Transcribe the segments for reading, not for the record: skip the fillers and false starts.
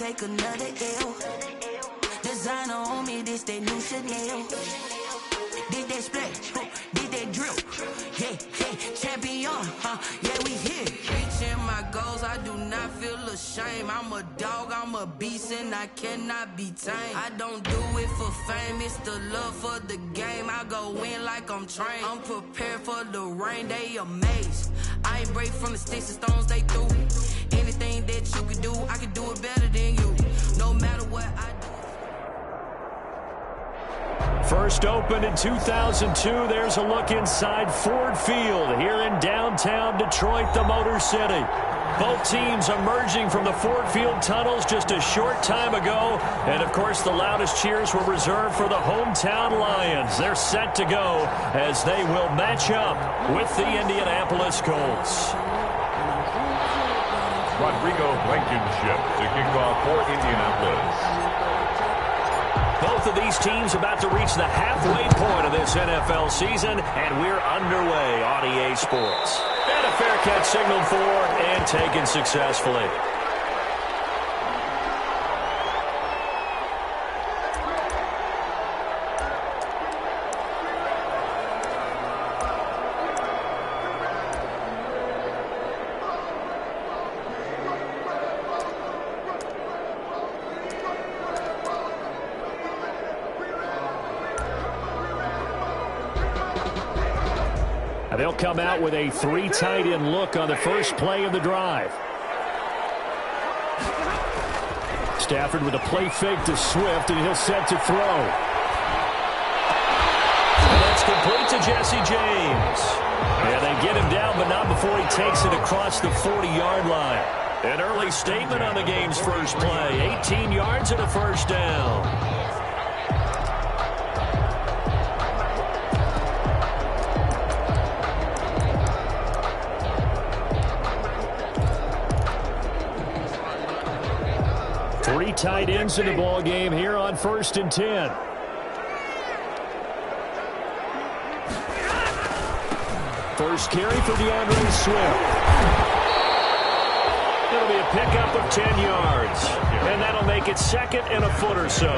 take another L. Designer on me, this that new Chanel. Did that splash, did that drip. Yeah, champion, yeah, we here. Reaching my goals, I do not feel ashamed. I'm a dog, I'm a beast, and I cannot be tamed. I don't do it for fame, it's the love for the game. I go in like I'm trained. I'm prepared for the rain, they amazed. I ain't break from the sticks and stones they threw. Anything that you could do, I could do it better than you. No matter what I do. First opened in 2002, there's a look inside Ford Field here in downtown Detroit, the Motor City. Both teams emerging from the Ford Field tunnels just a short time ago. And, of course, the loudest cheers were reserved for the hometown Lions. They're set to go as they will match up with the Indianapolis Colts. Rodrigo Blankenship to kick off for Indianapolis. Both of these teams about to reach the halfway point of this NFL season, and we're underway on EA Sports. And a fair catch signaled for and taken successfully. They'll come out with a three tight end look on the first play of the drive. Stafford with a play fake to Swift, and he'll set to throw. And that's complete to Jesse James. And they get him down, but not before he takes it across the 40-yard line. An early statement on the game's first play. 18 yards and a first down. 3 tight ends in the ball game here on 1st and 10. First carry for DeAndre Swift. It'll be a pickup of 10 yards. And that'll make it second and a foot or so.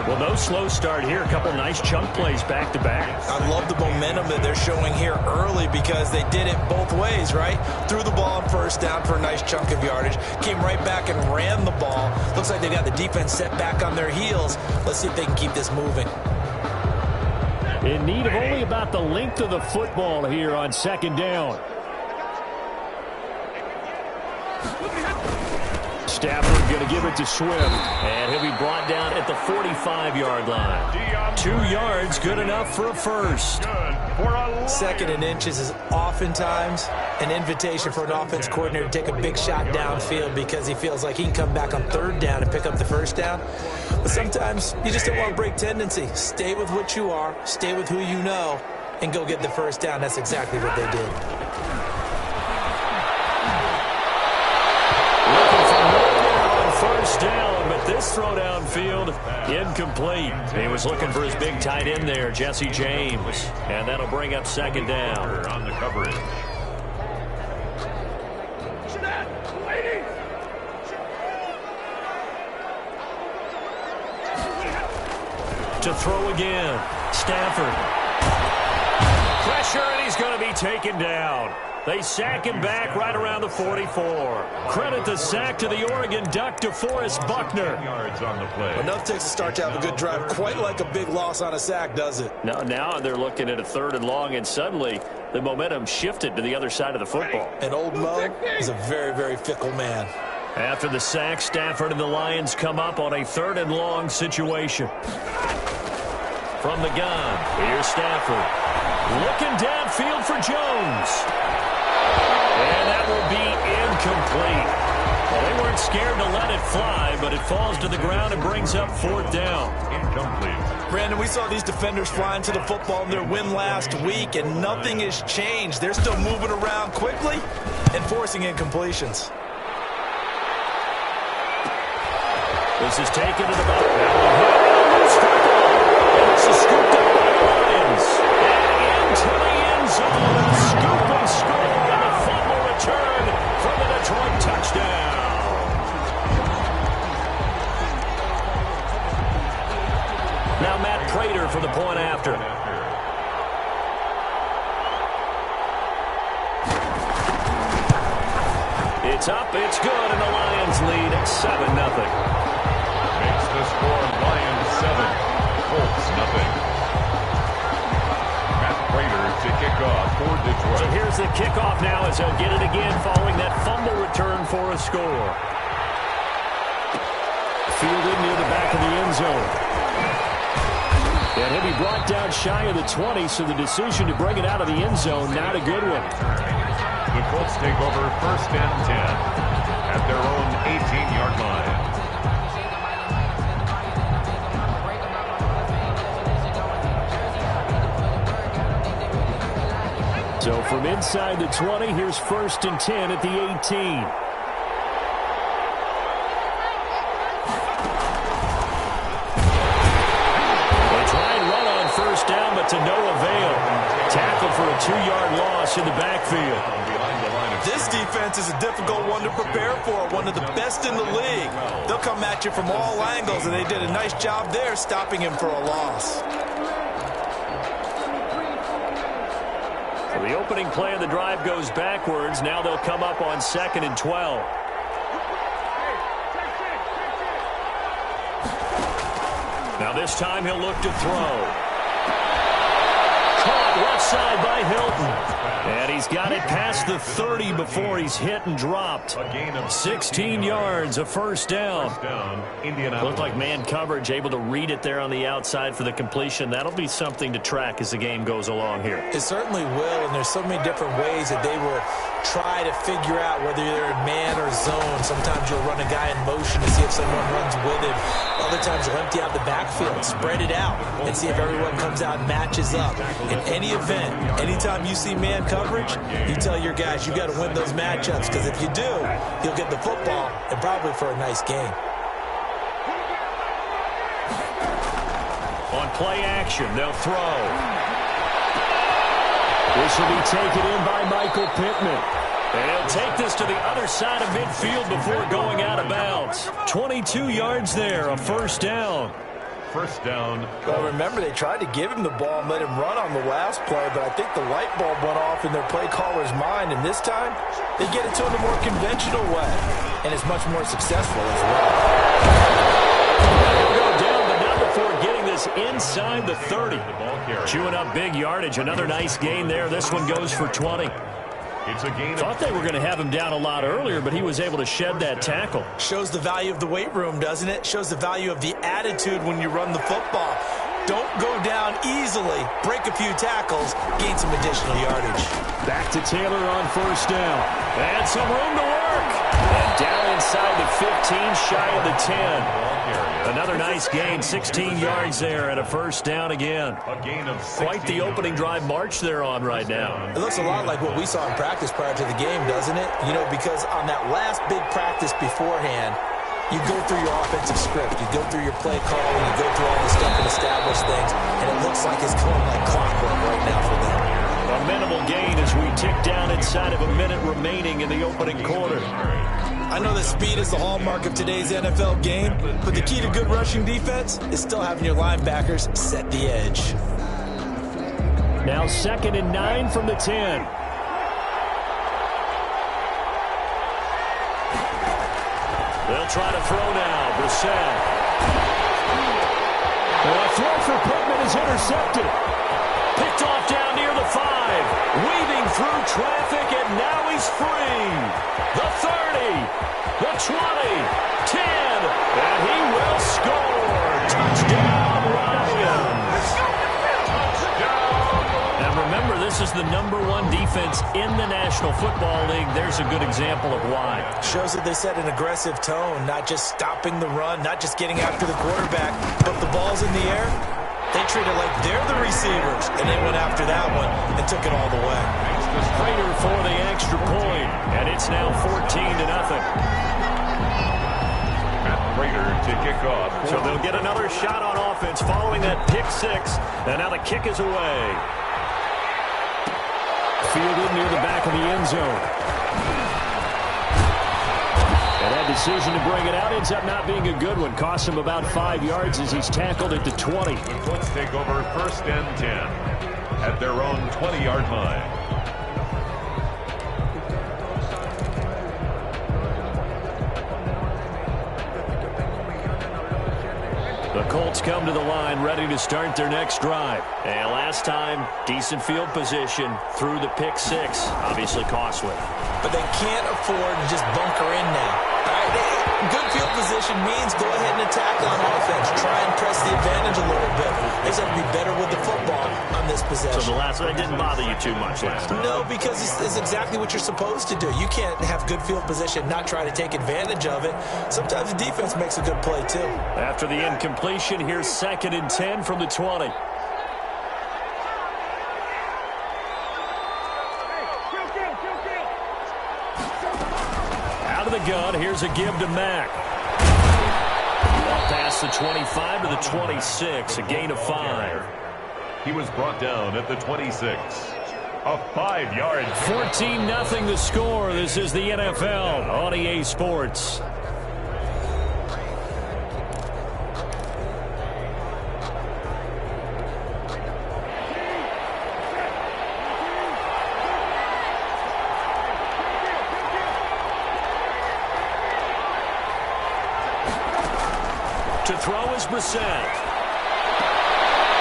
Well, no slow start here. A couple nice chunk plays back-to-back. I love the momentum that they're showing here early because they did it both ways, right? Threw the ball on first down for a nice chunk of yardage. Came right back and ran the ball. Looks like they got the defense set back on their heels. Let's see if they can keep this moving. In need of only about the length of the football here on 2nd down. Stafford going to give it to Swift. And he'll be brought down at the 45-yard line. 2 yards, good enough for a first. 2nd and inches is oftentimes an invitation for an offense coordinator to take a big shot downfield because he feels like he can come back on 3rd down and pick up the first down. But sometimes you just don't want to break tendency. Stay with what you are, stay with who you know, and go get the first down. That's exactly what they did. First down, but this throw downfield incomplete. He was looking for his big tight end there, Jesse James. And that'll bring up 2nd down. On the coverage. To throw again, Stafford. Pressure, and he's going to be taken down. They sack him back right around the 44. Credit the sack to the Oregon Duck, DeForest Buckner. Yards on the play. Enough takes to start to have a good drive. Quite like a big loss on a sack, does it? Now they're looking at a 3rd and long, and suddenly the momentum shifted to the other side of the football. And old Mo is a very, very fickle man. After the sack, Stafford and the Lions come up on a 3rd and long situation. From the gun, here's Stafford. Looking downfield for Jones. And that will be incomplete. Well, they weren't scared to let it fly, but it falls to the ground and brings up 4th down. Incomplete. Brandon, we saw these defenders flying to the football in their win last week, and nothing has changed. They're still moving around quickly and forcing incompletions. This is taken to the back. And this is scooped up by the Lions. And into the end zone. Scoop and score on the fumble return from the Detroit touchdown. for the point after. It's up, it's good, and the Lions lead at 7-0. Makes the score Lions 7, Colts 0. Matt Prater to kick off for Detroit. So here's the kickoff now as they'll get it again following that fumble return for a score. Fielded near the back of the end zone. And he'll be brought down shy of the 20, so the decision to bring it out of the end zone, not a good one. The Colts take over 1st and 10 at their own 18-yard line. So from inside the 20, here's 1st and 10 at the 18. Down, but to no avail. Tackle for a 2-yard loss in the backfield. This defense is a difficult one to prepare for, one of the best in the league. They'll come at you from all angles, and they did a nice job there stopping him for a loss. So the opening play of the drive goes backwards. Now they'll come up on 2nd and 12. Now this time he'll look to throw. Caught left side by Hilton. And he's got it past the 30 before he's hit and dropped. 16 yards, a 1st down. Looked like man coverage, able to read it there on the outside for the completion. That'll be something to track as the game goes along here. It certainly will, and there's so many different ways that they will try to figure out whether they're in man or zone. Sometimes you'll run a guy in motion to see if someone runs with him. Other times you'll empty out the backfield, spread it out, and see if everyone comes out and matches up. In any event, anytime you see man coverage, you tell your guys you got to win those matchups, because if you do, you'll get the football and probably for a nice game. On play action, they'll throw. This will be taken in by Michael Pittman. And he'll take this to the other side of midfield before going out of bounds. 22 yards there, a 1st down. 1st down. Well, remember, they tried to give him the ball and let him run on the last play, but I think the light bulb went off in their play caller's mind, and this time they get it to him a more conventional way, and it's much more successful as well. He'll go down, but not before getting this inside the 30. Chewing up big yardage. Another nice gain there. This one goes for 20. It's a gain. Thought they were going to have him down a lot earlier, but he was able to shed that tackle. Shows the value of the weight room, doesn't it? Shows the value of the attitude when you run the football. Don't go down easily. Break a few tackles. Gain some additional yardage. Back to Taylor on 1st down. And some room to work. And down inside the 15, shy of the 10. Another nice gain, 16 yards there, and a 1st down again. A gain of quite the opening drive march they're on right now. It looks a lot like what we saw in practice prior to the game, doesn't it? You know, because on that last big practice beforehand, you go through your offensive script, you go through your play calling, you go through all the stuff and establish things, and it looks like it's going like clockwork right now for them. A minimal gain as we tick down inside of a minute remaining in the opening quarter. I know that speed is the hallmark of today's NFL game, but the key to good rushing defense is still having your linebackers set the edge. Now 2nd and 9 from the 10. They'll try to throw now. Brissett. A throw for Pittman is intercepted. Picked off down near the 5. Weaving through traffic, and now he's free. The 30, the 20, 10, and he will score. Touchdown, Lions. Now remember, this is the #1 defense in the National Football League. There's a good example of why. Shows that they set an aggressive tone, not just stopping the run, not just getting after the quarterback, but the ball's in the air. They treat it like they're the receivers, and they went after that one and took it all the way. Prater for the extra point, and it's now 14-0. Matt Prater to kick off. So they'll get another shot on offense following that pick 6, and now the kick is away. Fielded near the back of the end zone. And had to decision to bring it out ends up not being a good one. Costs him about 5 yards as he's tackled at the 20. The Colts take over 1st and 10 at their own 20-yard line. The Colts come to the line ready to start their next drive. And last time, decent field position through the pick six. Obviously costly. But they can't afford to just bunker in now. All right, good field position means go ahead and attack on offense. Try and press the advantage a little bit. They just have to be better with the football on this possession. So the last one didn't bother you too much last time? No, because it's exactly what you're supposed to do. You can't have good field position, not try to take advantage of it. Sometimes the defense makes a good play, too. After the incompletion, here's 2nd and 10 from the 20. Out of the gun, here's a give to Mack. Ball past the 25 to the 26, a gain of 5. He was brought down at the 26. A 5-yard. 14-0 the score. This is the NFL on EA Sports. To throw is Brissett.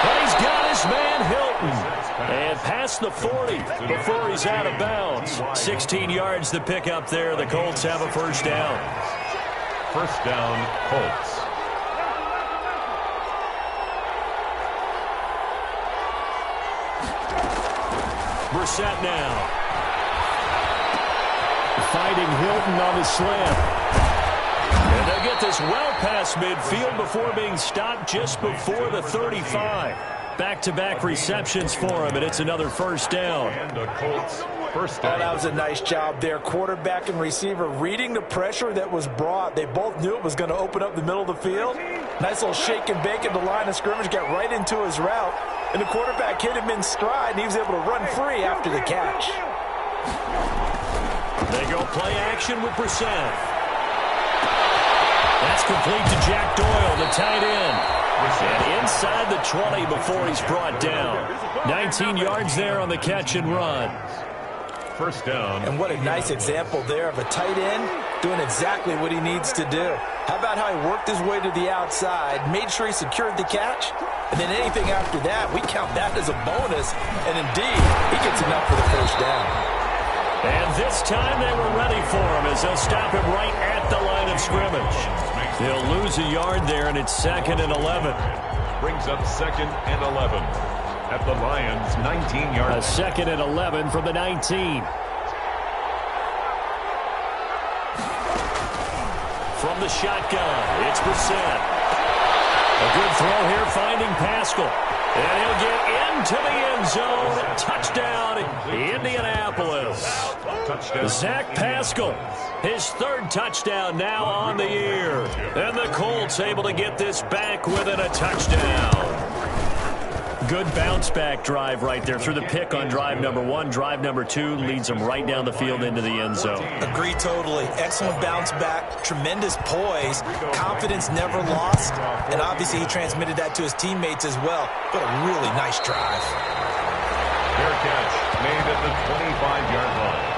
But he's got his man Hilton. And past the 40 before he's out of bounds. 16 yards to pick up there. The Colts have a first down. First down, Colts. Brissett now. Fighting Hilton on the slant. And they'll get this well past midfield before being stopped just before the 35. Back-to-back receptions for him, and it's another first down. And the Colts first down. Oh, that was a nice job there. Quarterback and receiver reading the pressure that was brought. They both knew it was going to open up the middle of the field. Nice little shake and bake at the line of scrimmage, got right into his route. And the quarterback hit him in stride, and he was able to run free after the catch. They go play action with Brissett. That's complete to Jack Doyle, the tight end. And inside the 20 before he's brought down. 19 yards there on the catch and run. First down. And what a nice example there of a tight end doing exactly what he needs to do. How about how he worked his way to the outside, made sure he secured the catch, and then anything after that, we count that as a bonus. And indeed, he gets enough for the first down. And this time they were ready for him as they'll stop him right at the line of scrimmage. They'll lose a yard there, and it's 2nd and 11. Brings up 2nd and 11 at the Lions' 19-yard. A 2nd and 11 from the 19. From the shotgun, it's Brissett. A good throw here, finding Pascal. And he'll get into the end zone. Touchdown, Indianapolis. Touchdown. Zach Pascal, his 3rd touchdown now on the year. And the Colts able to get this back within a touchdown. Good bounce-back drive right there through the pick on drive number 1. Drive number 2 leads them right down the field into the end zone. Agree totally. Excellent bounce back, tremendous poise, confidence never lost, and obviously he transmitted that to his teammates as well. What a really nice drive. Fair catch made at the 25-yard line.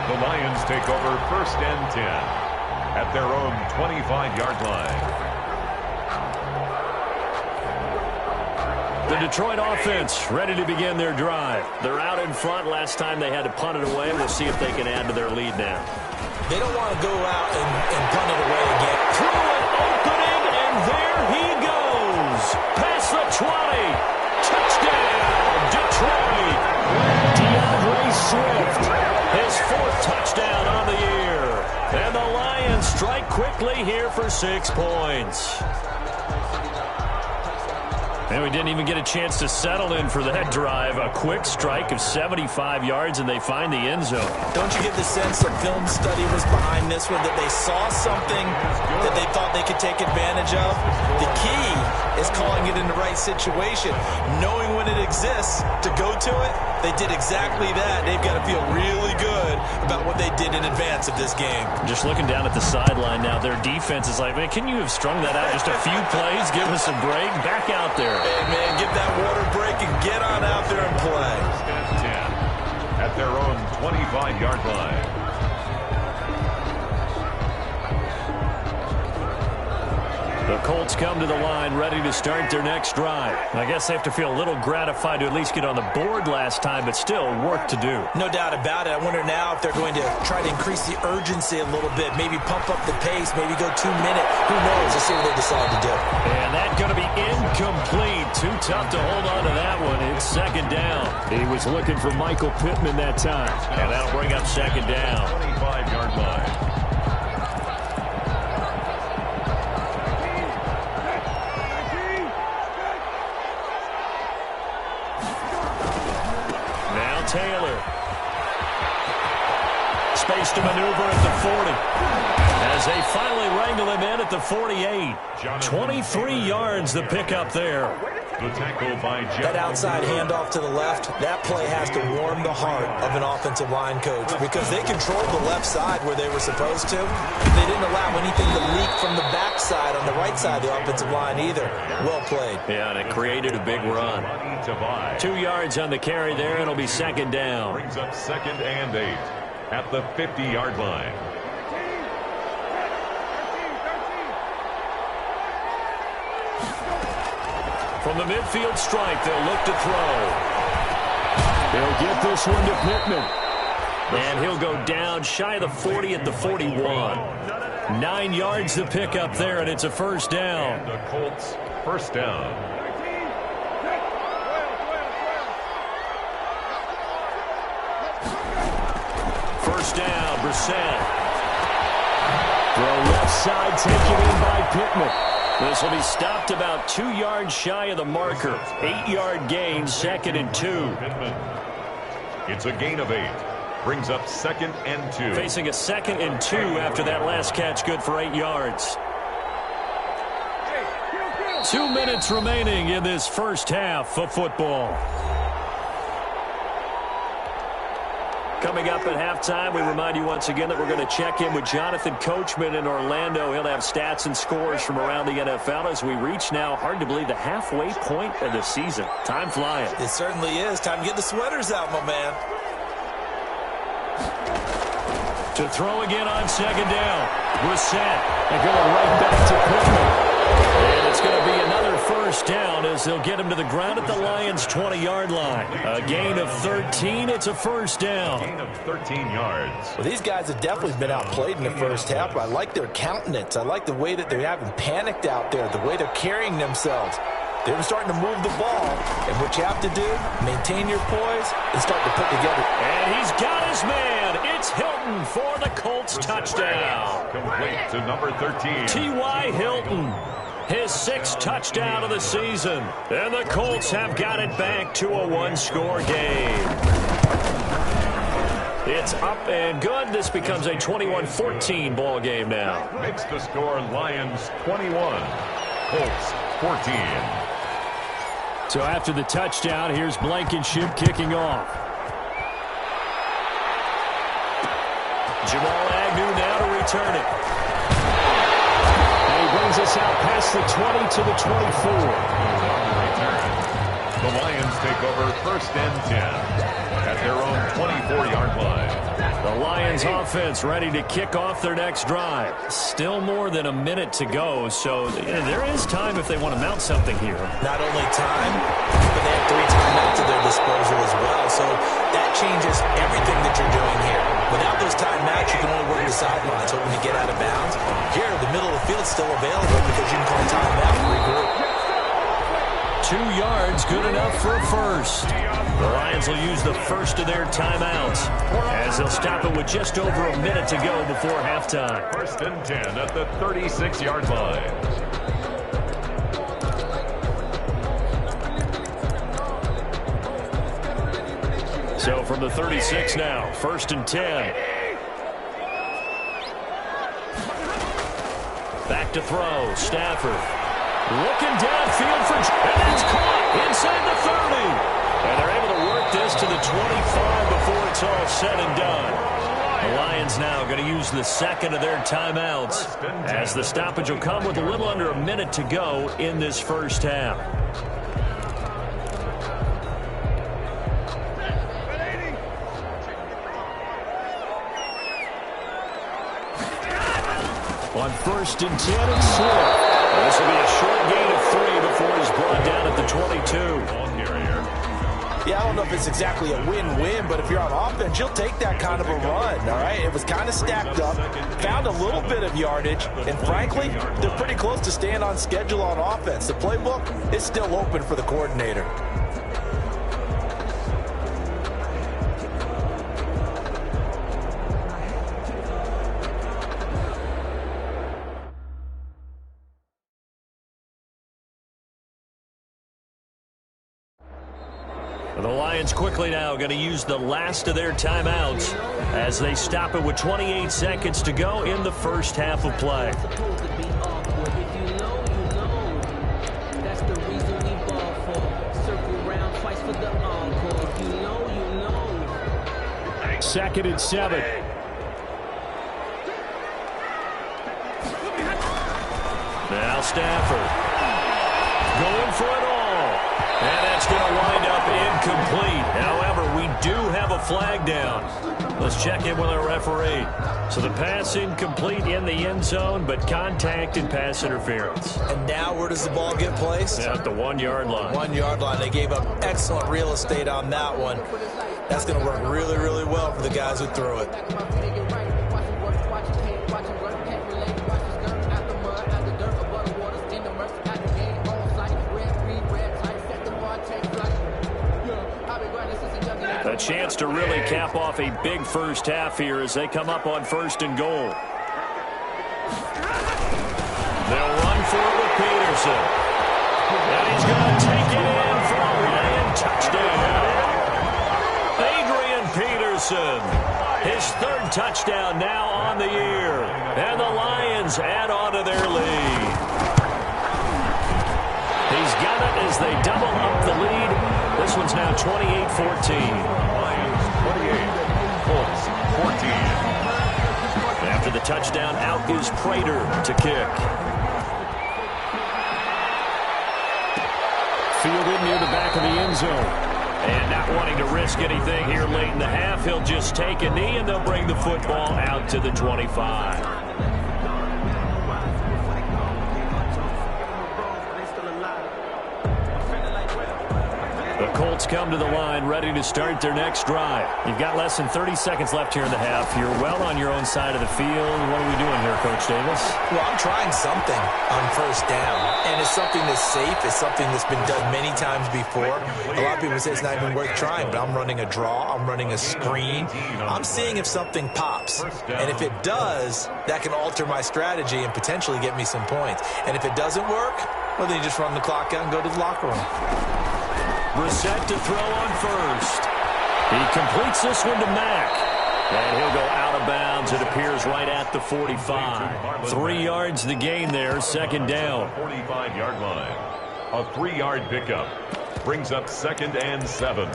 The Lions take over 1st and 10 at their own 25-yard line. The Detroit offense ready to begin their drive. They're out in front. Last time they had to punt it away. We'll see if they can add to their lead now. They don't want to go out and punt it away again. Through an opening, and there he goes. Past the 20. Touchdown, Detroit. DeAndre Swift, his 4th touchdown on the year. And the Lions strike quickly here for 6 points. And we didn't even get a chance to settle in for that drive. A quick strike of 75 yards, and they find the end zone. Don't you get the sense that film study was behind this one, that they saw something that they thought they could take advantage of? The key is calling it in the right situation, knowing when it exists to go to it. They did exactly that. They've got to feel really good about what they did in advance of this game. Just looking down at the sideline now, their defense is like, man, can you have strung that out just a few plays? Give us a break. Back out there. Hey, man, give that water break and get on out there and play. 10 at their own 25-yard line. The Colts come to the line ready to start their next drive. I guess they have to feel a little gratified to at least get on the board last time, but still work to do. No doubt about it. I wonder now if they're going to try to increase the urgency a little bit, maybe pump up the pace, maybe go 2 minute. Who knows? Let's see what they decide to do. And that's going to be incomplete. Too tough to hold on to that one. It's second down. He was looking for Michael Pittman that time. And that'll bring up second down. 25-yard line. Taylor. Space to maneuver at the 40. As they finally wrangle him in at the 48. 23 yards the pickup there. The tackle by that outside handoff to the left, that play has to warm the heart of an offensive line coach because they controlled the left side where they were supposed to. They didn't allow anything to leak from the backside on the right side of the offensive line either. Well played. Yeah, and it created a big run. 2 yards on the carry there, and it'll be second down. Brings up second and 8 at the 50-yard line. From the midfield stripe, they'll look to throw. They'll get this one to Pittman. And he'll go down shy of the 40 at the 41. 9 yards to pick up there, and it's a first down. And the Colts first down. First down, Brissett. Throw left side, taken in by Pittman. This will be stopped about 2 yards shy of the marker. 8-yard gain, second and 2. It's a gain of 8. Brings up second and 2. Facing a second and 2 after that last catch, good for 8 yards. 2 minutes remaining in this first half of football. Coming up at halftime, we remind you once again that we're going to check in with Jonathan Coachman in Orlando. He'll have stats and scores from around the NFL as we reach now, hard to believe, the halfway point of the season. Time flying. It certainly is. Time to get the sweaters out, my man. To throw again on second down. Brissett. And going right back to Pittman. And it's going to be another first down as they'll get him to the ground at the Lions' 20-yard line. A gain of 13. It's a first down. Gain of 13 yards. Well, these guys have definitely been outplayed in the first half, but I like their countenance. I like the way that they haven't panicked out there, the way they're carrying themselves. They're starting to move the ball, and what you have to do, maintain your poise and start to put together. And he's got his man. It's Hilton for the Colts touchdown. Complete to number 13. T.Y. Hilton. His 6th touchdown of the season. And the Colts have got it back to a one-score game. It's up and good. This becomes a 21-14 ball game now. Makes the score Lions 21, Colts 14. So after the touchdown, here's Blankenship kicking off. Jamal Agnew now to return it. And he brings us out past the 20 to the 24. The Lions take over first and 10 at their own 24-yard line. The Lions offense ready to kick off their next drive. Still more than a minute to go, so there is time if they want to mount something here. Not only time, but they have 3 timeouts at their disposal as well, so that changes everything that you're doing here. Without those timeouts, you can only work the sidelines, hoping to get out of bounds. Here, the middle of the field is still available because you can call timeout and regroup. 2 yards, good enough for a first. The Lions will use the first of their timeouts as they'll stop it with just over a minute to go before halftime. First and 10 at the 36-yard line. So from the 36 now, 1st and 10. Back to throw, Stafford. Looking downfield for, and that's caught inside the 30. And they're able to work this to the 25 before it's all said and done. The Lions now going to use the second of their timeouts as the stoppage will come with a little under a minute to go in this first half. On 1st and 10, it's Swift. This will be a short gain of 3 before he's brought down at the 22. Yeah, I don't know if it's exactly a win-win, but if you're on offense, you'll take that kind of a run, all right? It was kind of stacked up, found a little bit of yardage, and frankly, they're pretty close to staying on schedule on offense. The playbook is still open for the coordinator. The Lions quickly now going to use the last of their timeouts as they stop it with 28 seconds to go in the first half of play. Second and 7. Now Stafford going for it all. And that's going to wind up incomplete. However, we do have a flag down. Let's check in with our referee. So the pass incomplete in the end zone, but contact and pass interference. And now where does the ball get placed? At the 1-yard line. 1-yard line. They gave up excellent real estate on that one. That's going to work really, really well for the guys who threw it. A chance to really cap off a big first half here as they come up on 1st and goal. They'll run for it with Peterson. And he's going to take it in for a Lion touchdown. Adrian Peterson, his 3rd touchdown now on the year. And the Lions add on to their lead. He's got it as they double up the lead. This one's now 28-14. Lions 28, Colts 14. After the touchdown, out is Prater to kick. Fielded near the back of the end zone. And not wanting to risk anything here late in the half, he'll just take a knee and they'll bring the football out to the 25. The Colts come to the line ready to start their next drive. You've got less than 30 seconds left here in the half. You're well on your own side of the field. What are we doing here, Coach Davis? Well, I'm trying something on 1st down, and it's something that's safe. It's something that's been done many times before. A lot of people say it's not even worth trying, but I'm running a draw. I'm running a screen. I'm seeing if something pops, and if it does, that can alter my strategy and potentially get me some points. And if it doesn't work, well, then you just run the clock out and go to the locker room. Brissett to throw on 1st. He completes this one to Mack. And he'll go out of bounds. It appears right at the 45. 3 yards the gain there, 2nd down. 45-yard line. A 3-yard pickup. Brings up 2nd and 7.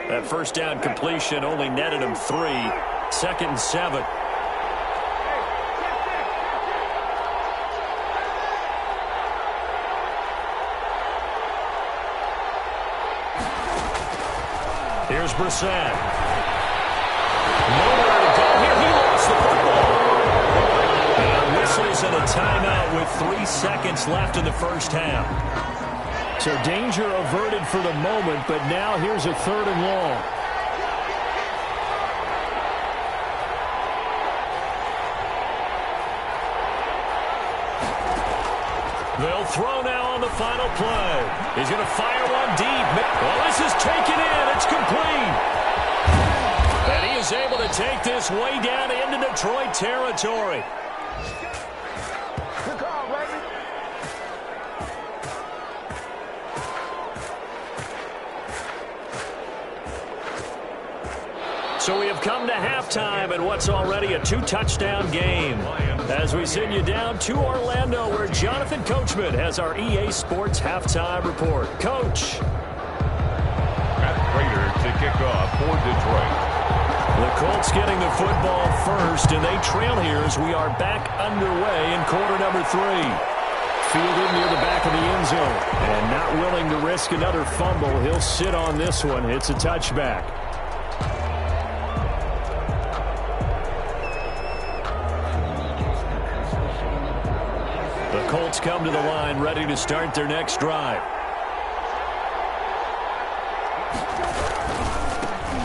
That 1st down completion only netted him 3. 2nd and 7. Here's Brissett. Nowhere to go here. He lost the football. And whistles and a timeout with 3 seconds left in the first half. So danger averted for the moment, but now here's a 3rd and long. They'll throw now on the final play. He's going to fire one deep. Well, this is taken in. It's complete. And he is able to take this way down into Detroit territory. Good call, baby. So we have come to halftime in what's already a 2-touchdown game. As we send you down to Orlando, where Jonathan Coachman has our EA Sports halftime report. Coach. Matt Prater to kick off for Detroit. The Colts getting the football first, and they trail here as we are back underway in quarter number 3. Fielded near the back of the end zone, and not willing to risk another fumble. He'll sit on this one. It's a touchback. The Colts come to the line, ready to start their next drive.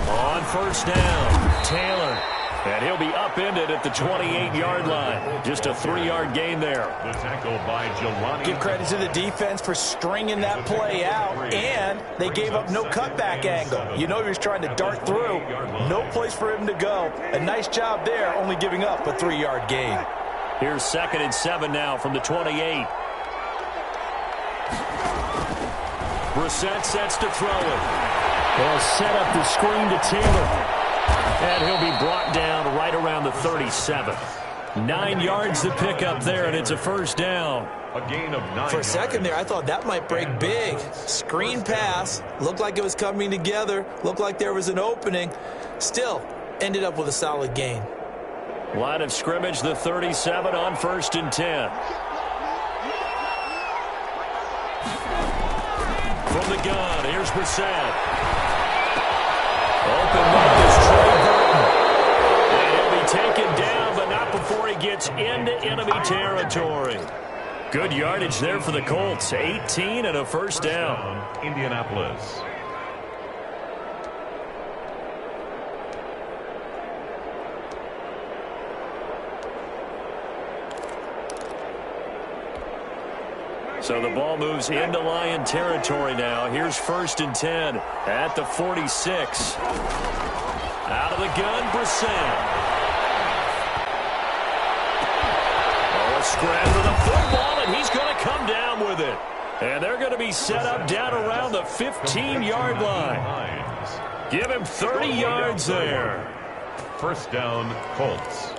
On first down, Taylor. And he'll be upended at the 28-yard line. Just a 3-yard gain there. The tackle by Jelani. Give credit to the defense for stringing that play out, and they gave up no cutback angle. You know he was trying to dart through. No place for him to go. A nice job there, only giving up a 3-yard gain. Here's 2nd and 7 now from the 28. Brissett sets to throw it. They'll set up the screen to Taylor. And he'll be brought down right around the 37. 9 yards to pick up there, and it's a first down. A gain of 9 For a second there, I thought that might break big. Screen pass. Looked like it was coming together. Looked like there was an opening. Still, ended up with a solid gain. Line of scrimmage, the 37 on 1st and 10. From the gun, here's Brissett. Open up is Trey Burton. And he'll be taken down, but not before he gets into enemy territory. Good yardage there for the Colts. 18 and a first down. Indianapolis. So the ball moves into Lion territory now. Here's 1st and 10 at the 46. Out of the gun, Brissett. Oh, a scramble to the football, and he's going to come down with it. And they're going to be set up down around the 15-yard line. Give him 30 yards there. First down, Colts.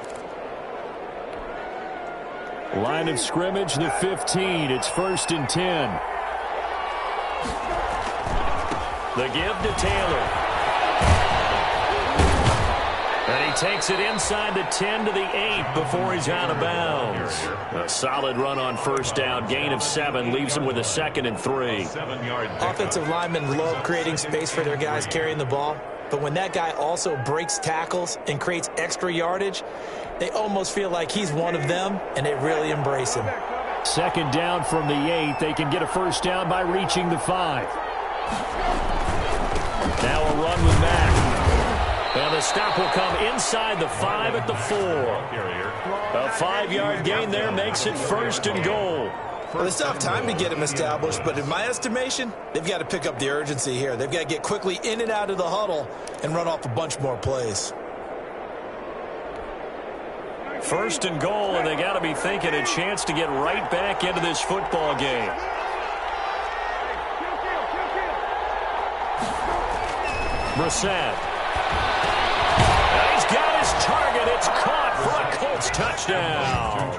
Line of scrimmage, the 15. It's 1st and 10. The give to Taylor. And he takes it inside the 10 to the 8 before he's out of bounds. A solid run on first down. Gain of 7 leaves him with a 2nd and 3. Offensive linemen love creating space for their guys carrying the ball. But when that guy also breaks tackles and creates extra yardage, they almost feel like he's one of them, and they really embrace him. 2nd down from the 8. They can get a first down by reaching the 5. Now a run with Mack. And the stop will come inside the 5 at the 4. A 5-yard gain there makes it 1st and goal. Well, they still have time to get him established, but in my estimation, they've got to pick up the urgency here. They've got to get quickly in and out of the huddle and run off a bunch more plays. 1st and goal, and they got to be thinking a chance to get right back into this football game. Brissett. He's got his target. It's caught for a Colts touchdown.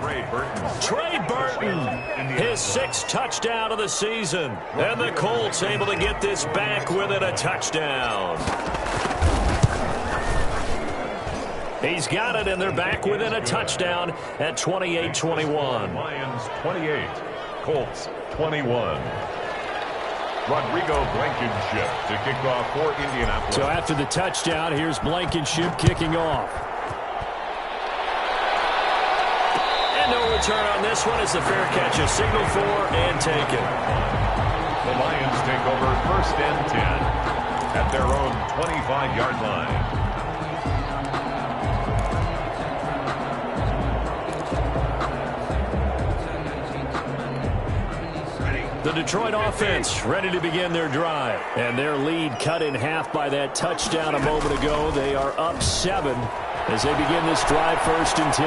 Trey Burton, his 6th touchdown of the season. And the Colts able to get this back within a touchdown. He's got it, and they're back within a touchdown at 28-21. Lions 28, Colts 21. Rodrigo Blankenship to kick off for Indianapolis. So after the touchdown, here's Blankenship kicking off. And no return on this one as the fair catch is signaled for and taken. The Lions take over 1st and 10 at their own 25-yard line. The Detroit offense ready to begin their drive. And their lead cut in half by that touchdown a moment ago. They are up 7 as they begin this drive 1st and 10.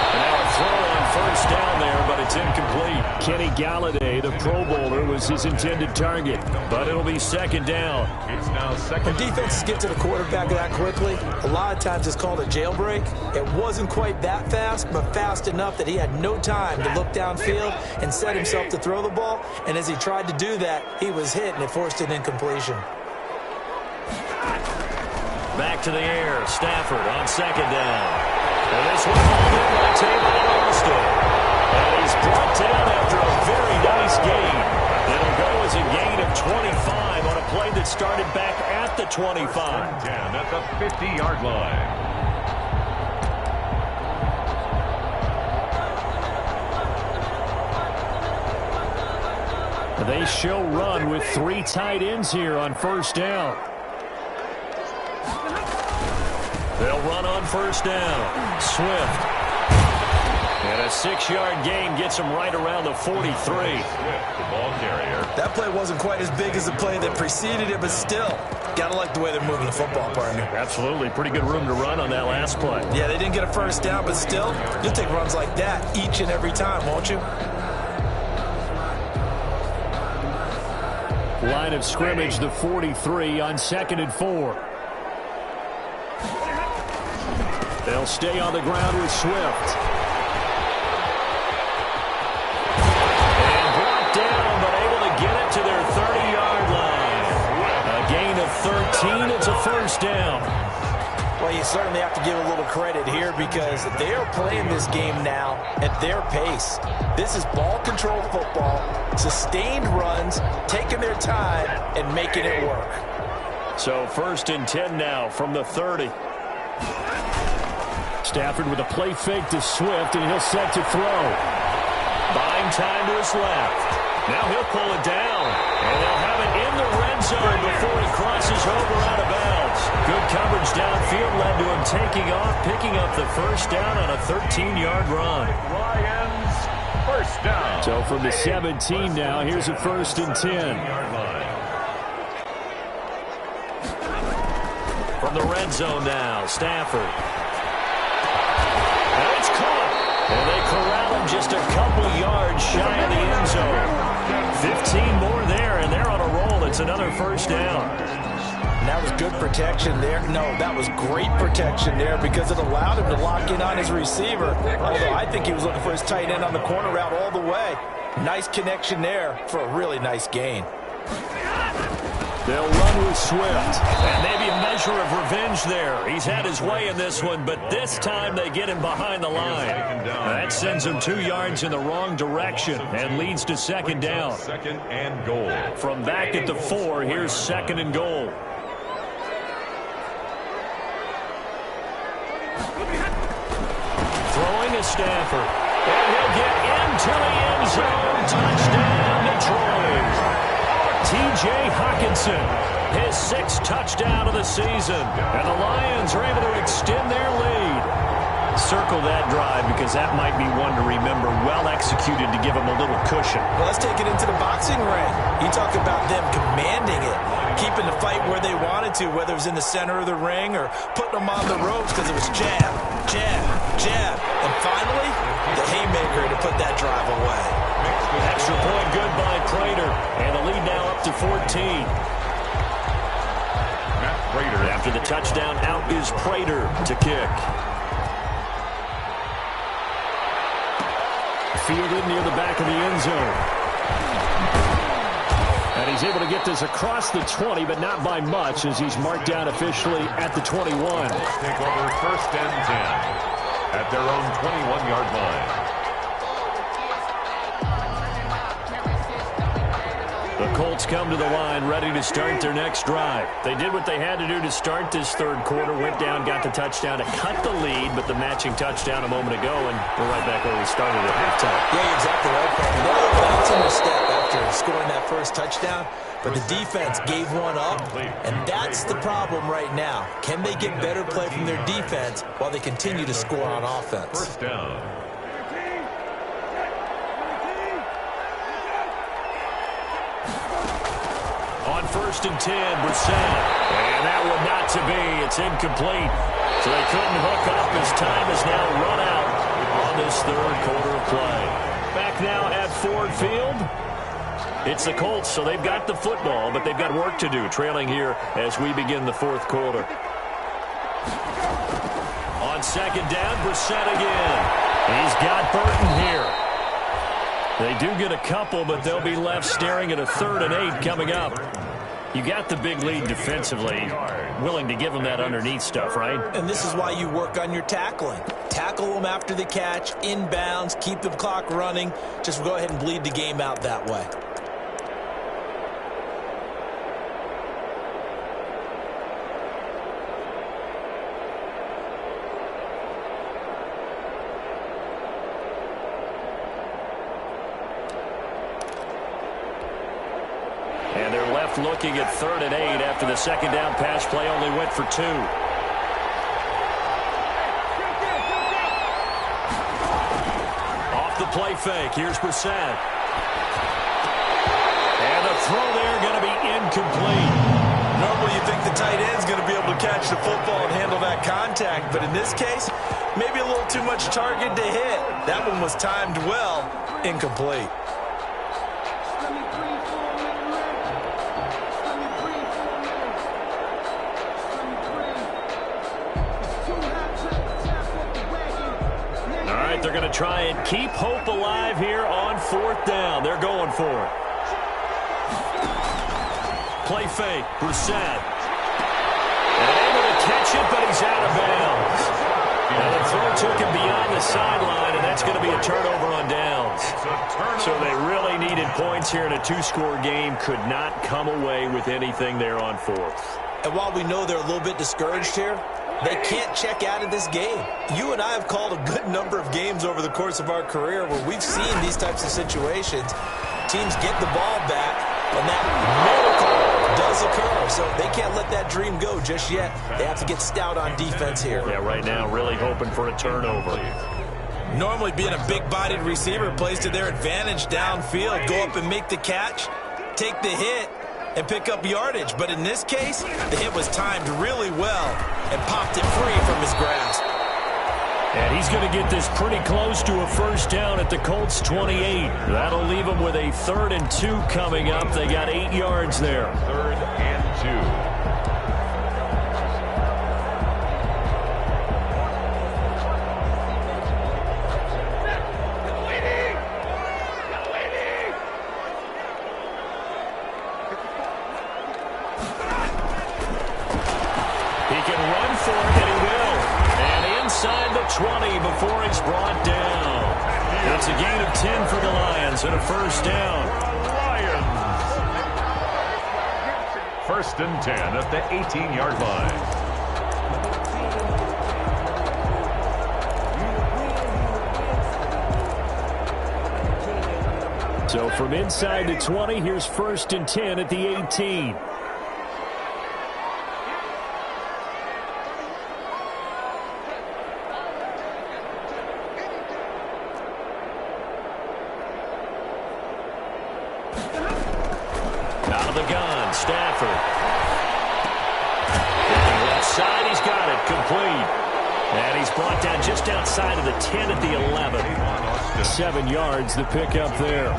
And now a throw on first down there, but it's incomplete. Kenny Galladay, the Pro Bowler, was his intended target, but it'll be second down. It's now second. When defenses get to the quarterback that quickly, a lot of times it's called a jailbreak. It wasn't quite that fast, but fast enough that he had no time to look downfield and set himself to throw the ball. And as he tried to do that, he was hit, and it forced an incompletion. Back to the air. Stafford on second down. And this one hauled in by Tavon Austin. And he's brought down after a very nice gain. It'll go as a gain of 25 on a play that started back at the 25. 10 at the 50-yard line. They show run with 3 tight ends here on first down. They'll run on first down. Swift. And a 6-yard gain gets him right around the 43. Swift, the ball carrier. That play wasn't quite as big as the play that preceded it, but still, gotta like the way they're moving the football, partner. Absolutely. Pretty good room to run on that last play. Yeah, they didn't get a first down, but still, you'll take runs like that each and every time, won't you? Line of scrimmage, the 43 on 2nd and 4. They'll stay on the ground with Swift. And brought down, but able to get it to their 30-yard line. A gain of 13. It's a first down. Well, you certainly have to give a little credit here because they are playing this game now at their pace. This is ball control football, sustained runs, taking their time, and making it work. So 1st and 10 now from the 30. Stafford with a play fake to Swift, and he'll set to throw. Buying time to his left. Now he'll pull it down, and they'll have it in the red zone before he crosses over out of bounds. Good coverage downfield led to him taking off, picking up the first down on a 13-yard run. Lions, first down. So from the 17 now, here's a 1st and 10. From the red zone now, Stafford. And it's caught. And they corral him just a couple yards shy of the end zone. 15 more there, and they're on a roll. It's another first down. And that was good protection there. No, that was great protection there because it allowed him to lock in on his receiver. Although I think he was looking for his tight end on the corner route all the way. Nice connection there for a really nice gain. They'll run with Swift. And maybe a measure of revenge there. He's had his way in this one, but this time they get him behind the line. That sends him 2 yards in the wrong direction and leads to second down. Second and goal. From back at the 4, here's second and goal. Throwing to Stafford. And he'll get into the end zone. Touchdown, Detroit. T.J. Hockenson, his 6th touchdown of the season. And the Lions are able to extend their lead. Circle that drive because that might be one to remember. Well executed to give them a little cushion. Well, let's take it into the boxing ring. You talk about them commanding it, keeping the fight where they wanted to, whether it was in the center of the ring or putting them on the ropes because it was jab, jab, jab. And finally, the haymaker to put that drive away. Extra point good by Prater. And the lead now up to 14. Matt Prater. After the touchdown, out is Prater to kick. Fielded near the back of the end zone. And he's able to get this across the 20, but not by much as he's marked down officially at the 21. Take over 1st and 10 at their own 21-yard line. The Colts come to the line ready to start their next drive. They did what they had to do to start this 3rd quarter, went down, got the touchdown to cut the lead, but the matching touchdown a moment ago, and we're right back where we started at halftime. Yeah, you're exactly right, Frank. They're bouncing their step after scoring that first touchdown, but the defense gave one up, and that's the problem right now. Can they get better play from their defense while they continue to score on offense? First down. On 1st and 10, Brissett. And that one not to be. It's incomplete. So they couldn't hook up as time is now run out on this third quarter of play. Back now at Ford Field. It's the Colts, so they've got the football, but they've got work to do, trailing here as we begin the fourth quarter. On second down, Brissett again. He's got Burton here. They do get a couple, but they'll be left staring at a 3rd and 8 coming up. You got the big lead defensively, willing to give them that underneath stuff, right? And this is why you work on your tackling. Tackle them after the catch, inbounds, keep the clock running. Just go ahead and bleed the game out that way. And they're left looking at 3rd and 8 after the second down pass play only went for 2. Off the play fake. Here's Brissett. And the throw there going to be incomplete. Normally you think the tight end's going to be able to catch the football and handle that contact, but in this case, maybe a little too much target to hit. That one was timed well. Incomplete. They're going to try and keep hope alive here on 4th down. They're going for it. Play fake. Brissett. And able to catch it, but he's out of bounds. And the throw took him beyond the sideline, and that's going to be a turnover on downs. So they really needed points here in a 2-score game. Could not come away with anything there on 4th. And while we know they're a little bit discouraged here, they can't check out of this game. You and I have called a good number of games over the course of our career where we've seen these types of situations. Teams get the ball back, and that miracle does occur. So they can't let that dream go just yet. They have to get stout on defense here. Yeah, right now really hoping for a turnover. Normally being a big-bodied receiver plays to their advantage downfield. Go up and make the catch, take the hit, and pick up yardage. But in this case, the hit was timed really well and popped it free from his grasp. And he's going to get this pretty close to a first down at the Colts 28. That'll leave them with a 3rd and 2 coming up. They got 8 yards there. 3rd and 2. Inside the 20 before it's brought down. It's a gain of 10 for the Lions and a first down. Lions. 1st and 10 at the 18-yard line. So from inside the 20, here's 1st and 10 at the 18. Out of the gun, Stafford. Looking left side, he's got it, complete. And he's brought down just outside of the 10 at the 11. 7 yards, the pickup there.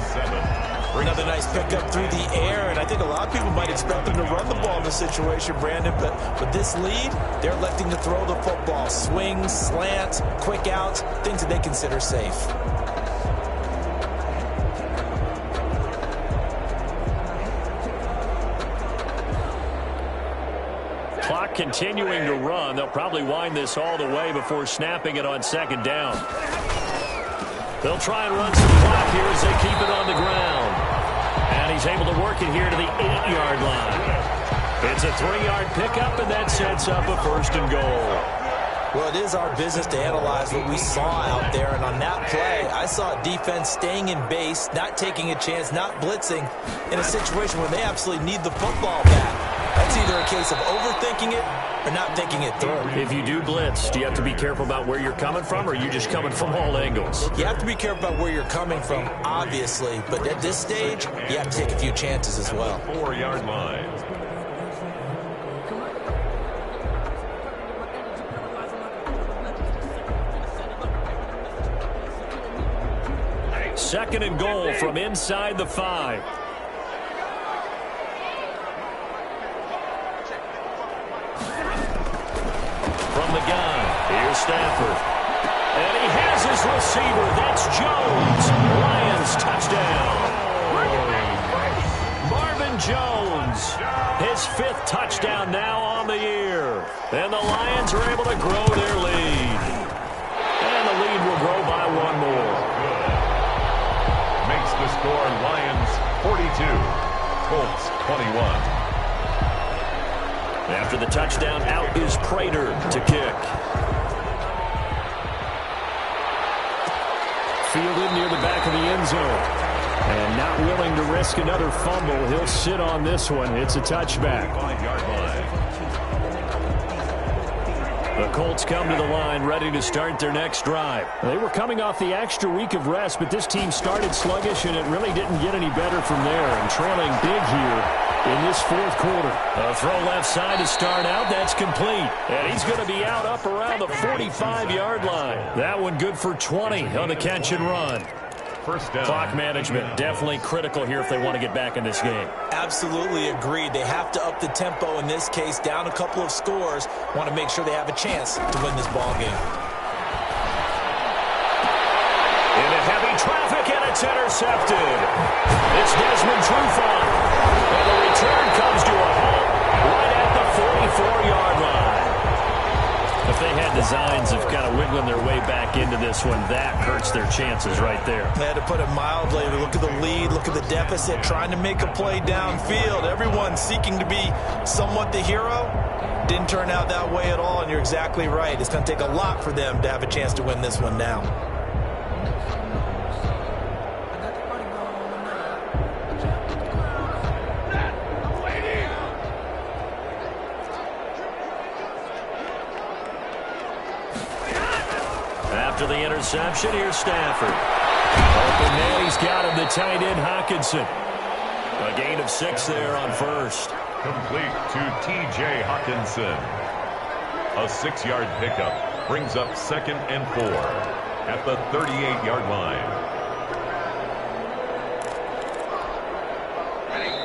Another nice pickup through the air, and I think a lot of people might expect them to run the ball in this situation, Brandon, but with this lead, they're electing to throw the football. Swings, slants, quick outs, things that they consider safe. Clock continuing to run. They'll probably wind this all the way before snapping it on second down. They'll try and run some clock here as they keep it on the ground. And he's able to work it here to the 8-yard line. It's a 3-yard pickup, and that sets up a 1st and goal. Well, it is our business to analyze what we saw out there, and on that play, I saw defense staying in base, not taking a chance, not blitzing in a situation where they absolutely need the football back. That's either a case of overthinking it or not thinking it through. If you do blitz, do you have to be careful about where you're coming from, or are you just coming from all angles? You have to be careful about where you're coming from, obviously, but at this stage, you have to take a few chances as well. 4-yard line. 2nd and goal from inside the 5. From the gun, here's Stafford. And he has his receiver. That's Jones. Lions touchdown. Marvin Jones, his 5th touchdown now on the year. And the Lions are able to grow their lead. And the lead will grow by 1 more. Makes the score Lions 42, Colts 21. After the touchdown, out is Prater to kick. Fielded near the back of the end zone. And not willing to risk another fumble. He'll sit on this one. It's a touchback. 5-yard line. The Colts come to the line ready to start their next drive. They were coming off the extra week of rest, but this team started sluggish, and it really didn't get any better from there. And trailing big here in this 4th quarter. A throw left side to start out. That's complete. And he's going to be out up around the 45-yard line. That one good for 20 on the catch and run. First down. Clock management definitely critical here if they want to get back in this game. Absolutely agreed. They have to up the tempo in this case, down a couple of scores. Want to make sure they have a chance to win this ball game. Into heavy traffic, and it's intercepted. It's Desmond Trufant. And the return comes to a halt right at the 44-yard line. If they had designs of kind of wiggling their way back into this one, that hurts their chances right there. They had to put it mildly. Look at the lead, look at the deficit, trying to make a play downfield. Everyone seeking to be somewhat the hero. Didn't turn out that way at all, and you're exactly right. It's going to take a lot for them to have a chance to win this one now. After the interception, here's Stafford. Open man, he's got him, the tight end, Hockenson. A gain of 6 there on first. Complete to T.J. Hockenson. A 6-yard pickup brings up 2nd and 4 at the 38-yard line.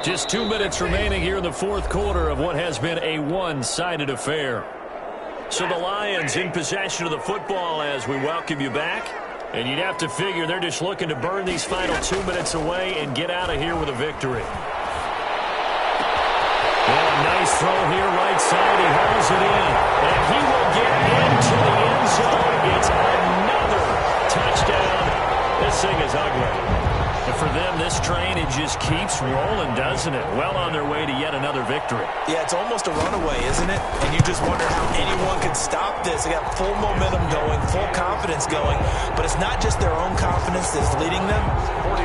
Just 2 minutes remaining here in the 4th quarter of what has been a one-sided affair. So the Lions in possession of the football as we welcome you back. And you'd have to figure they're just looking to burn these final 2 minutes away and get out of here with a victory. Well, a nice throw here, right side. He hauls it in. And he will get into the end zone. It's another touchdown. This thing is ugly. And for them, this train, it just keeps rolling, doesn't it? Well on their way to yet another victory. Yeah, it's almost a runaway, isn't it? And you just wonder how anyone could stop this. They got full momentum going, full confidence going. But it's not just their own confidence that's leading them.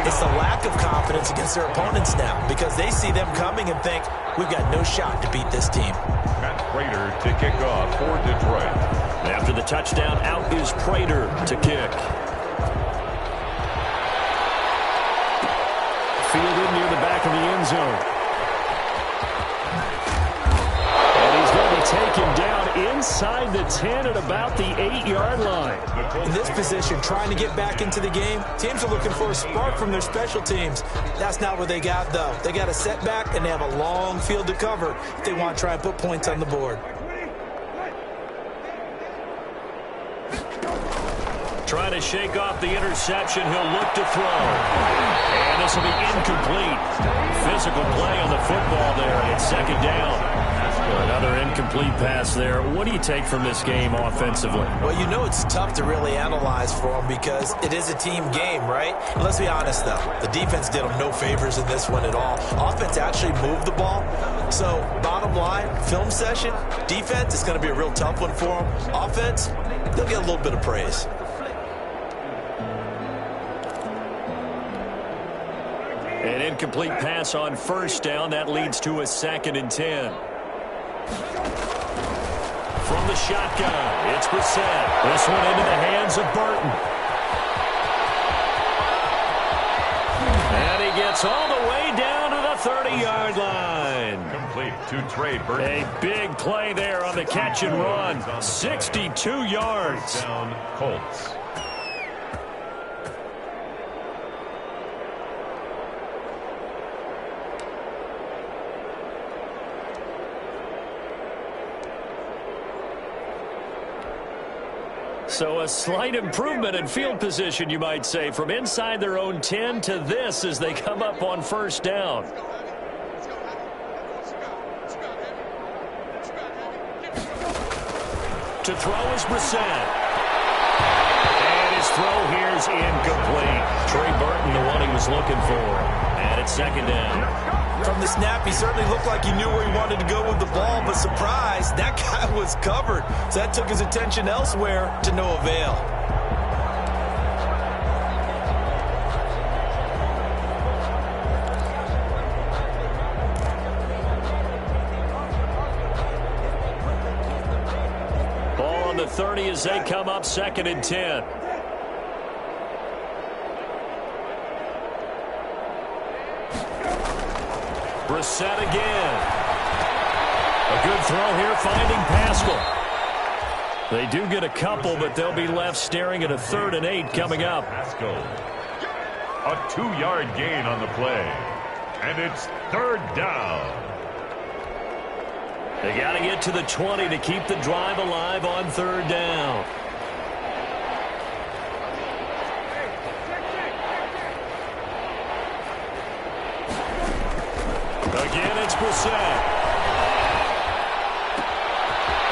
It's the lack of confidence against their opponents now, because they see them coming and think, we've got no shot to beat this team. Matt Prater to kick off for Detroit. After the touchdown, out is Prater to kick. Fielded near the back of the end zone. And he's going to be taken down inside the 10 at about the 8-yard line. In this position, trying to get back into the game, teams are looking for a spark from their special teams. That's not what they got, though. They got a setback, and they have a long field to cover if they want to try and put points on the board. Trying to shake off the interception. He'll look to throw. And this will be incomplete. Physical play on the football there, and it's 2nd down. Another incomplete pass there. What do you take from this game offensively? Well, you know it's tough to really analyze for them because it is a team game, right? And let's be honest, though. The defense did them no favors in this one at all. Offense actually moved the ball. So, bottom line, film session, defense is going to be a real tough one for them. Offense, they'll get a little bit of praise. An incomplete pass on 1st down. That leads to a 2nd and 10. From the shotgun, it's Brissett. This one into the hands of Burton. And he gets all the way down to the 30-yard line. Complete to Trey Burton. A big play there on the catch and run. 62 yards. Down Colts. So a slight improvement in field position, you might say, from inside their own 10 to this as they come up on first down. To throw is Brissett. And his throw here is incomplete. Trey Burton, the one he was looking for. And it's second down. From the snap, he certainly looked like he knew where he wanted to go with the ball, but surprise, that guy was covered. So that took his attention elsewhere to no avail. Ball on the 30 as they come up second and 10. Brissett again. A good throw here, finding Pascal. They do get a couple, but they'll be left staring at a 3rd and 8 coming up. Pascal. A 2-yard gain on the play. And it's 3rd down. They got to get to the 20 to keep the drive alive on 3rd down. Again, it's Brissett.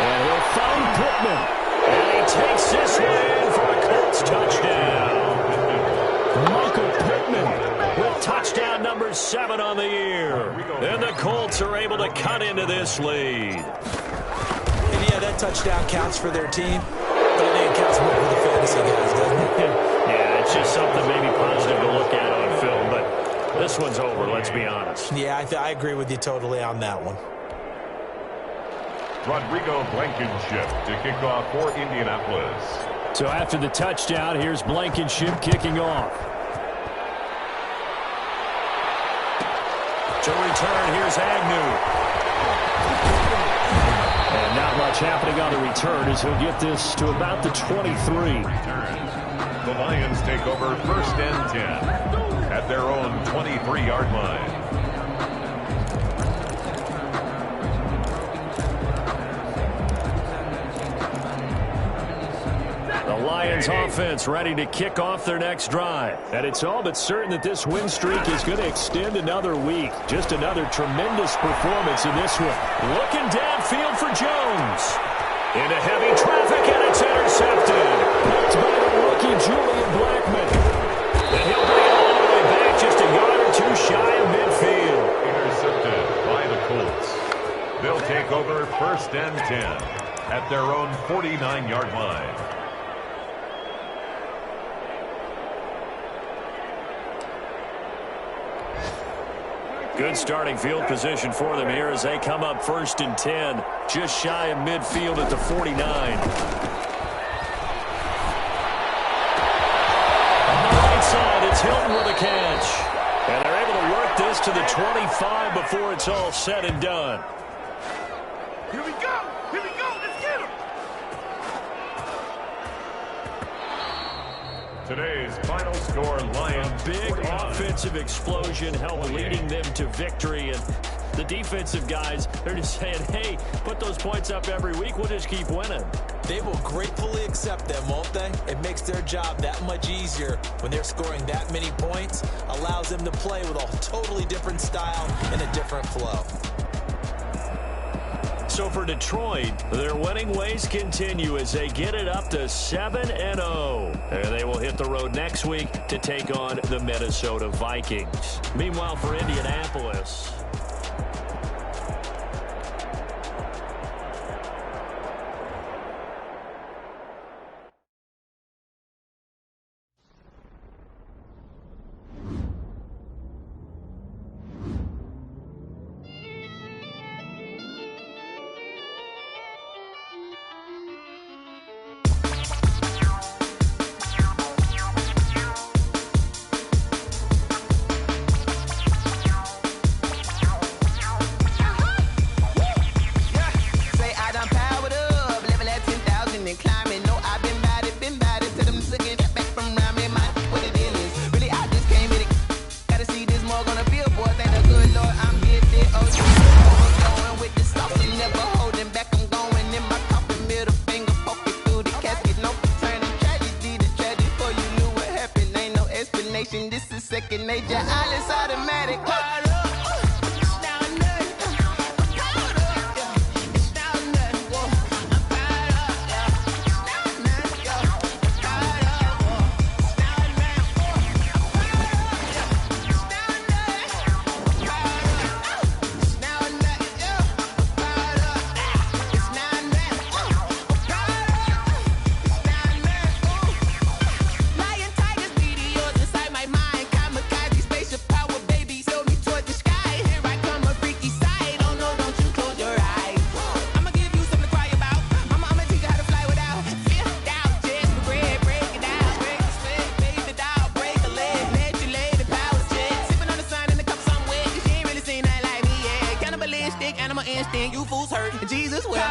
And he'll find Pittman. And he takes this one in for a Colts touchdown. Michael Pittman with touchdown number 7 on the year. And the Colts are able to cut into this lead. And yeah, that touchdown counts for their team, but it counts more for the fantasy guys, doesn't it? Yeah, it's just something maybe positive to look at on film, but this one's over, let's be honest. Yeah, I agree with you totally on that one. Rodrigo Blankenship to kick off for Indianapolis. So after the touchdown, here's Blankenship kicking off. To return, here's Agnew. And not much happening on the return as he'll get this to about the 23. The Lions take over 1st and 10 at their own 23-yard line. The Lions offense ready to kick off their next drive. And it's all but certain that this win streak is going to extend another week. Just another tremendous performance in this one. Looking downfield for Jones. Into heavy traffic, and it's intercepted. Picked by the rookie Julian Blackmon. And he'll bring it all the way back just a yard or 2 shy of midfield. Intercepted by the Colts. They'll take over 1st and 10 at their own 49-yard line. Good starting field position for them here as they come up 1st and 10, just shy of midfield at the 49. On the right side, it's Hilton with a catch. And they're able to work this to the 25 before it's all said and done. Here we go! Here we go! Let's get him! Today's final score, Lions. Big offensive explosion helped leading them to victory. And the defensive guys, they're just saying, hey, put those points up every week. We'll just keep winning. They will gratefully accept them, won't they? It makes their job that much easier when they're scoring that many points. Allows them to play with a totally different style and a different flow. So for Detroit, their winning ways continue as they get it up to 7-0. And they will hit the road next week to take on the Minnesota Vikings. Meanwhile, for Indianapolis, animal instinct, you fools hurt. Jesus will.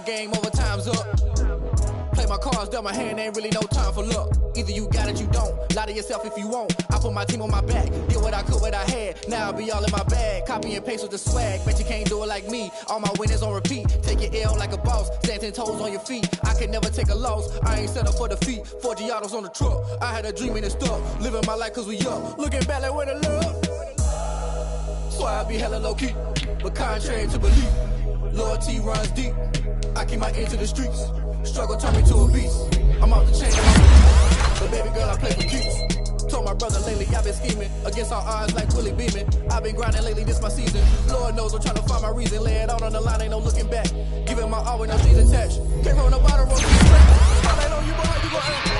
Game over, time's up. Play my cards, dealt my hand, ain't really no time for luck. Either you got it, you don't. Lie to yourself if you won't. I put my team on my back, did what I could, what I had. Now I'll be all in my bag. Copy and paste with the swag. Bet you can't do it like me. All my winners on repeat. Take your L like a boss. Stand 10 toes on your feet. I can never take a loss. I ain't set up for defeat. 4 Giottos on the truck. I had a dream and it stuck. Living my life cause we up. Looking back like where the love. So I be hella low key. But contrary to belief, loyalty runs deep. I keep my ear to the streets. Struggle turn me to a beast. I'm off the chain, I'm off the leash. But baby girl, I play for keeps. Told my brother lately, I've been scheming. Against all odds like Willie Beeman. I've been grinding lately, this my season. Lord knows I'm trying to find my reason. Lay it out on the line, ain't no looking back. Giving my all with no strings attached. Came from the bottom, roll to the track. Spotlight on you, boy, you gon' act.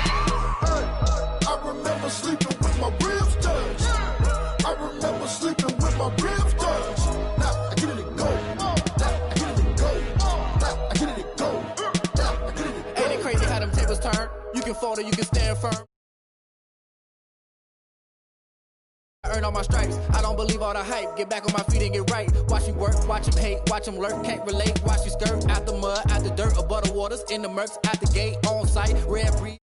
I remember sleeping with my ribs touched. I remember sleeping with my ribs touched. Now I get it and go. Turn. You can fold or you can stand firm. I earn all my stripes. I don't believe all the hype. Get back on my feet and get right. Watch you work, watch him hate, watch him lurk. Can't relate, watch you skirt. Out the mud, out the dirt, above the waters, in the murks, out the gate, on site, red breed.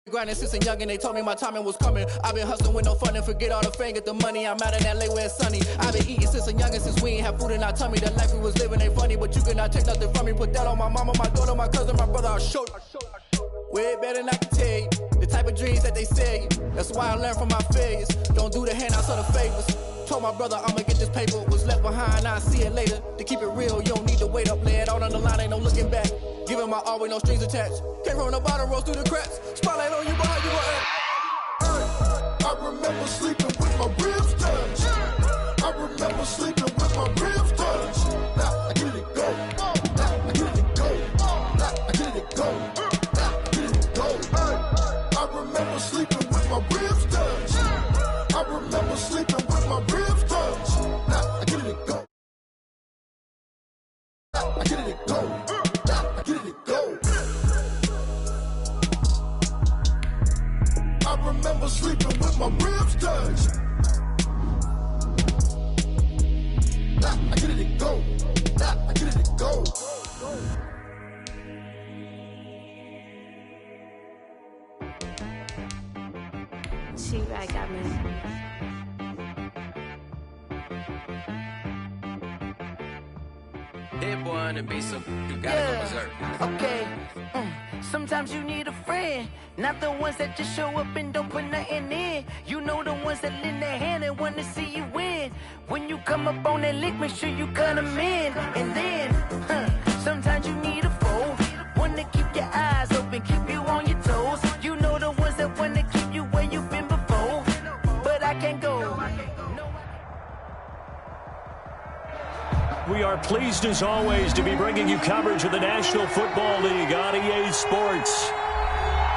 Grinding since I'm young and they told me my timing was coming. I've been hustling with no fun and forget all the fame, get the money. I'm out in LA where it's sunny. I've been eating since I'm young and since we ain't have food in our tummy. The life we was living ain't funny, but you cannot take nothing from me. Put that on my mama, my daughter, my cousin, my brother, I'll show you. Way better than I can tell you. The type of dreams that they sell you. That's why I learned from my failures. Don't do the handouts or the favors. Told my brother I'ma get this paper. Was left behind, I'll see it later. To keep it real, you don't need to wait up. Lay it out on the line, ain't no looking back. Giving my all with no strings attached. Came from the bottom, rose through the cracks. Spotlight on you, boy, you gon' act. I remember sleeping with my ribs touched. I remember sleeping with my ribs touched. Now I get it and go. Now I get it and go. Now I get it and go. Now I get it and go. I remember sleeping with my ribs touched. I remember sleeping with my ribs touched. Now I get it and go. Now I get it and go. Now I get it and go. I remember sleeping with my ribs touched. Now I get it and go. Now I get it and go. She right, got me. Dead boy on the beat, so you gotta go berserk. Okay. Sometimes you need a friend, not the ones that just show up and don't put nothing in. You know the ones that lend their hand and want to see you win. When you come up on that lick, make sure you cut them in. And then, sometimes you need a foe, one to keep your eyes open, keep you on your toes. You know the ones that want to keep you where you've been before, but I can't go. We are are pleased as always to be bringing you coverage of the National Football League on EA Sports.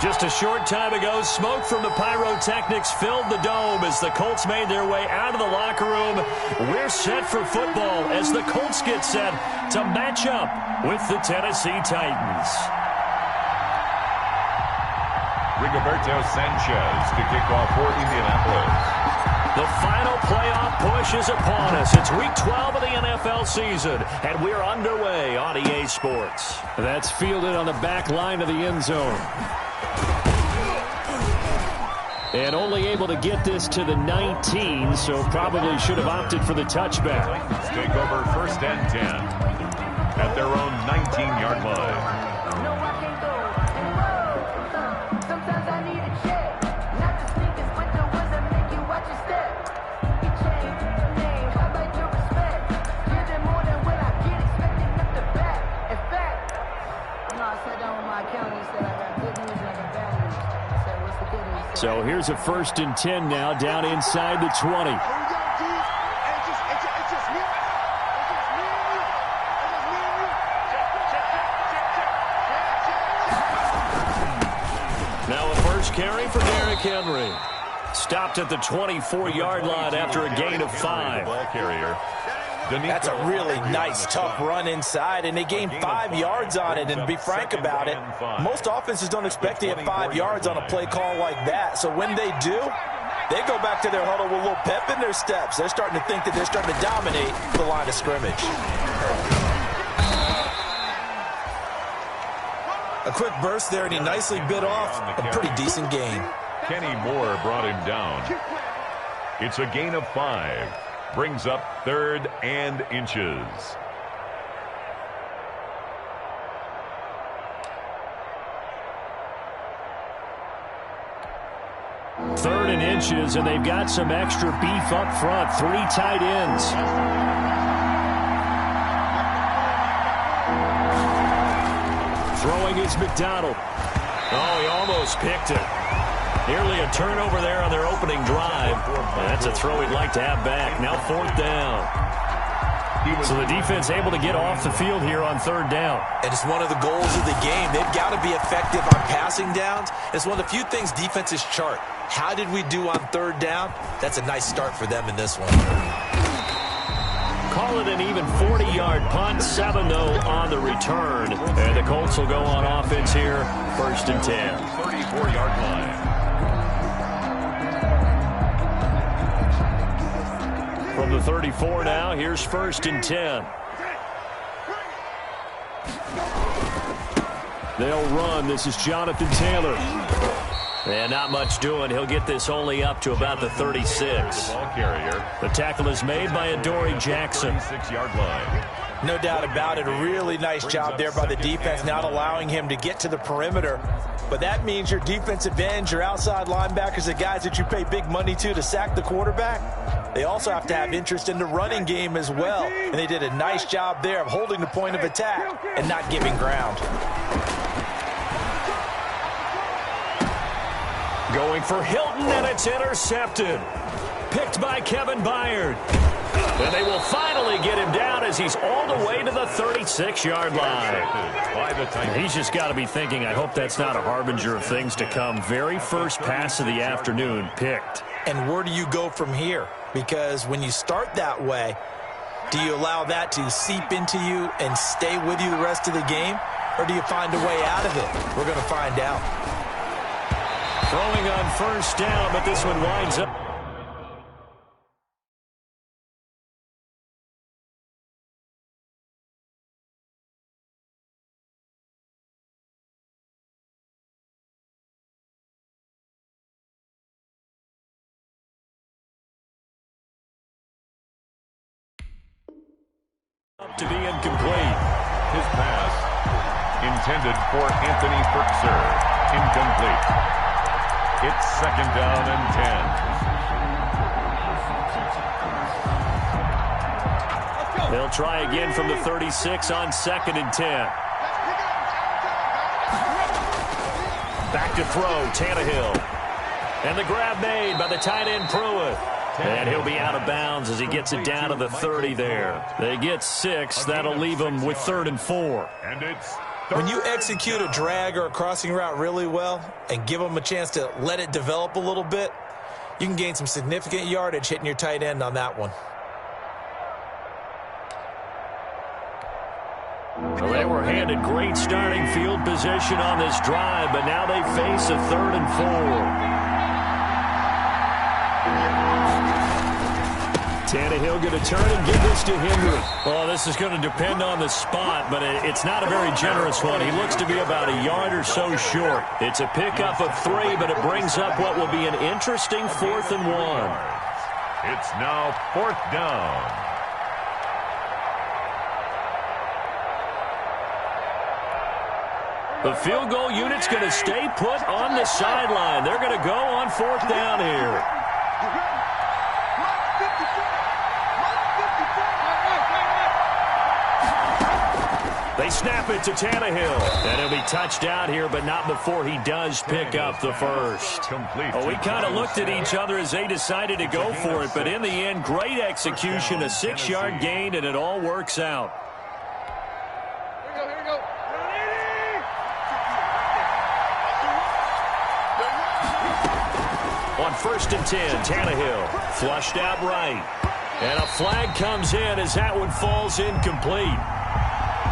Just a short time ago, smoke from the pyrotechnics filled the dome as the Colts made their way out of the locker room. We're set for football as the Colts get set to match up with the Tennessee Titans. Rigoberto Sanchez to kick off for Indianapolis. The final playoff push is upon us. It's week 12 of the NFL season, and we're underway on EA Sports. That's fielded on the back line of the end zone. And only able to get this to the 19, so probably should have opted for the touchback. Take over 1st and 10 at their own 19-yard line. So here's a 1st and 10 now, down inside the 20. Now a first carry for Derrick Henry. Stopped at the 24-yard line after a gain of 5. Ball carrier. That's a really nice, tough run inside, and they gained 5 yards on it. And to be frank about it, most offenses don't expect to get 5 yards on a play call like that. So when they do, they go back to their huddle with a little pep in their steps. They're starting to think that they're starting to dominate the line of scrimmage. A quick burst there, and he nicely bit off a pretty decent gain. Kenny Moore brought him down. It's a gain of 5. Brings up 3rd and inches. Third and inches, and they've got some extra beef up front. 3 tight ends. Throwing is McDonald. Oh, he almost picked it. Nearly a turnover there on their opening drive. That's a throw he'd like to have back. Now 4th down. So the defense able to get off the field here on 3rd down. And it's one of the goals of the game. They've got to be effective on passing downs. It's one of the few things defenses chart. How did we do on 3rd down? That's a nice start for them in this one. Call it an even 40-yard punt, 7-0 on the return. And the Colts will go on offense here, 1st and 10. 34-yard line. From the 34 now, here's 1st and 10. They'll run. This is Jonathan Taylor. And not much doing. He'll get this only up to about the 36. Ball carrier. The tackle is made by Adoree Jackson. 36-yard line. No doubt about it. A really nice job there by the defense, not allowing him to get to the perimeter. But that means your defensive ends, your outside linebackers, the guys that you pay big money to sack the quarterback, they also have to have interest in the running game as well. And they did a nice job there of holding the point of attack and not giving ground. Going for Hilton, and it's intercepted. Picked by Kevin Byard. And they will finally get him down as he's all the way to the 36-yard line. He's just got to be thinking, I hope that's not a harbinger of things to come. Very first pass of the afternoon picked. And where do you go from here? Because when you start that way, do you allow that to seep into you and stay with you the rest of the game? Or do you find a way out of it? We're going to find out. Throwing on 1st down, but this one winds up. To be incomplete. His pass intended for Anthony Firkser. Incomplete. It's 2nd down and 10. They'll try again from the 36 on 2nd and 10. Back to throw, Tannehill. And the grab made by the tight end Pruitt. And he'll be out of bounds as he gets it down to the 30 there. They get 6. That'll leave him with 3rd and 4. And it's when you execute a drag or a crossing route really well and give them a chance to let it develop a little bit, you can gain some significant yardage hitting your tight end on that one. Well, they were handed great starting field position on this drive, but now they face a 3rd and 4. Tannehill going to turn and give this to Henry. Well, this is going to depend on the spot, but it's not a very generous one. He looks to be about a yard or so short. It's a pickup of 3, but it brings up what will be an interesting 4th and 1. It's now 4th down. The field goal unit's going to stay put on the sideline. They're going to go on 4th down here. They snap it to Tannehill. And he'll be touched out here, but not before he does pick up the first. Well, we kind of looked at each other as they decided to go for it, but in the end, great execution, a 6-yard gain, and it all works out. Here we go. On 1st and 10, Tannehill flushed out right. And a flag comes in as that one falls incomplete.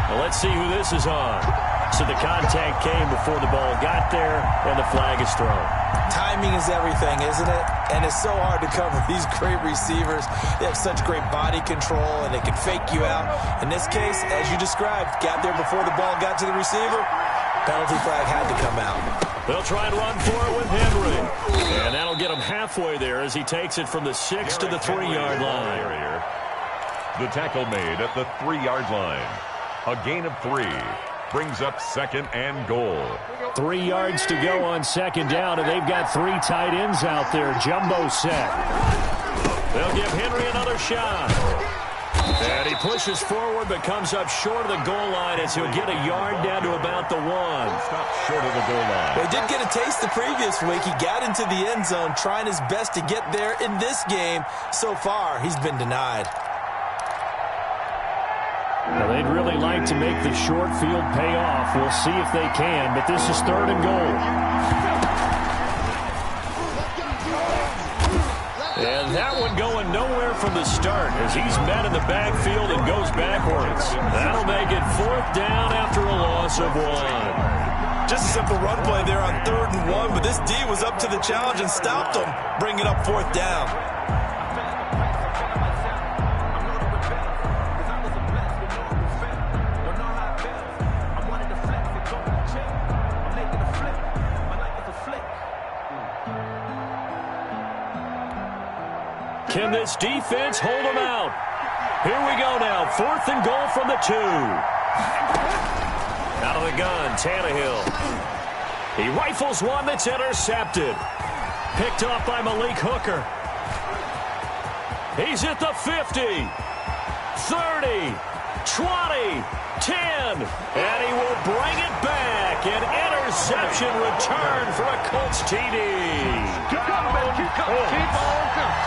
Well, let's see who this is on. So the contact came before the ball got there, and the flag is thrown. Timing is everything, isn't it? And it's so hard to cover these great receivers. They have such great body control, and they can fake you out. In this case, as you described, got there before the ball got to the receiver. Penalty flag had to come out. They'll try and run for it with Henry. And that'll get him halfway there as he takes it from the 6 to the 3-yard line. The tackle made at the 3-yard line. A gain of 3 brings up 2nd and goal. 3 yards to go on 2nd down, and they've got 3 tight ends out there. Jumbo set. They'll give Henry another shot. And he pushes forward but comes up short of the goal line as he'll get a yard down to about the 1. Stop short of the goal line. Well, he did get a taste the previous week. He got into the end zone trying his best to get there in this game. So far, he's been denied. Now, they'd really like to make the short field pay off. We'll see if they can, but this is 3rd and goal. And that one going nowhere from the start as he's met in the backfield and goes backwards. That'll make it 4th down after a loss of 1. Just a simple run play there on 3rd and 1, but this D was up to the challenge and stopped him, bringing up 4th down. Can this defense hold him out? Here we go now. 4th and goal from the 2. Out of the gun, Tannehill. He rifles one that's intercepted. Picked off by Malik Hooker. He's at the 50, 30, 20, 10, and he will bring it back. An interception return for a Colts TD.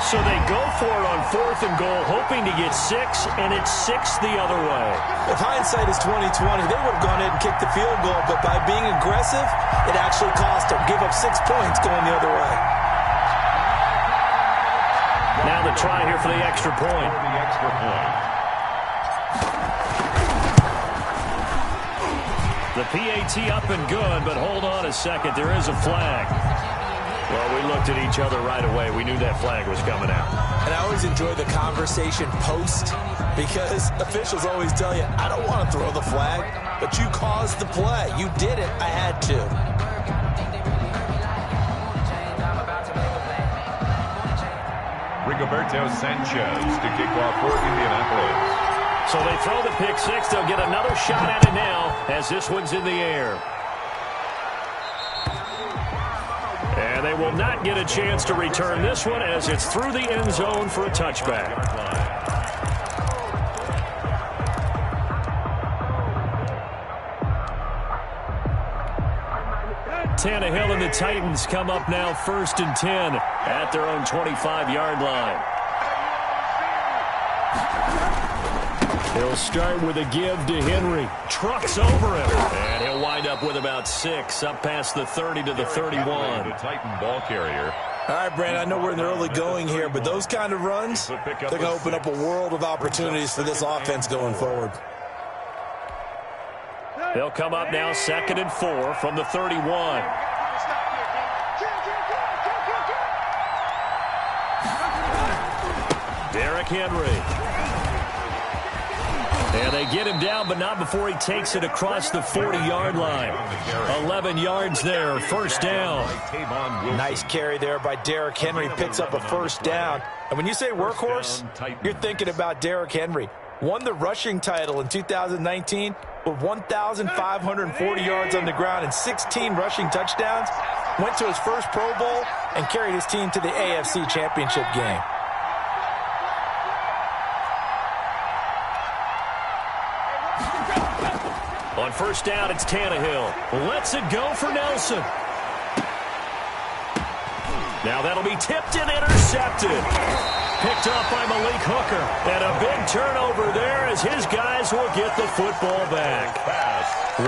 So they go for it on 4th and goal, hoping to get 6, and it's 6 the other way. If hindsight is 20/20, they would have gone ahead and kicked the field goal, but by being aggressive, it actually cost them. Give up 6 points going the other way. Now the try here for the extra point. The PAT up and good, but hold on a second. There is a flag. Well, we looked at each other right away. We knew that flag was coming out. And I always enjoy the conversation post because officials always tell you, I don't want to throw the flag, but you caused the play. You did it. I had to. Rigoberto Sanchez to kick off for Indianapolis. So they throw the pick 6. They'll get another shot at it now as this one's in the air. And they will not get a chance to return this one as it's through the end zone for a touchback. Tannehill and the Titans come up now 1st and 10 at their own 25-yard line. He'll start with a give to Henry. Trucks over him. And he'll wind up with about 6 up past the 30 to the 31. The Titan ball carrier. All right, Brandon, I know we're in the early going here, but those kind of runs, they're going to open up a world of opportunities for this offense going forward. They'll come up now 2nd and 4 from the 31. Derrick Henry. And they get him down, but not before he takes it across the 40-yard line. 11 yards there, 1st down. Nice carry there by Derrick Henry. Picks up a 1st down. And when you say workhorse, you're thinking about Derrick Henry. Won the rushing title in 2019 with 1,540 yards on the ground and 16 rushing touchdowns. Went to his first Pro Bowl and carried his team to the AFC Championship game. On 1st down, it's Tannehill. Lets it go for Nelson. Now that'll be tipped and intercepted. Picked up by Malik Hooker. And a big turnover there as his guys will get the football back.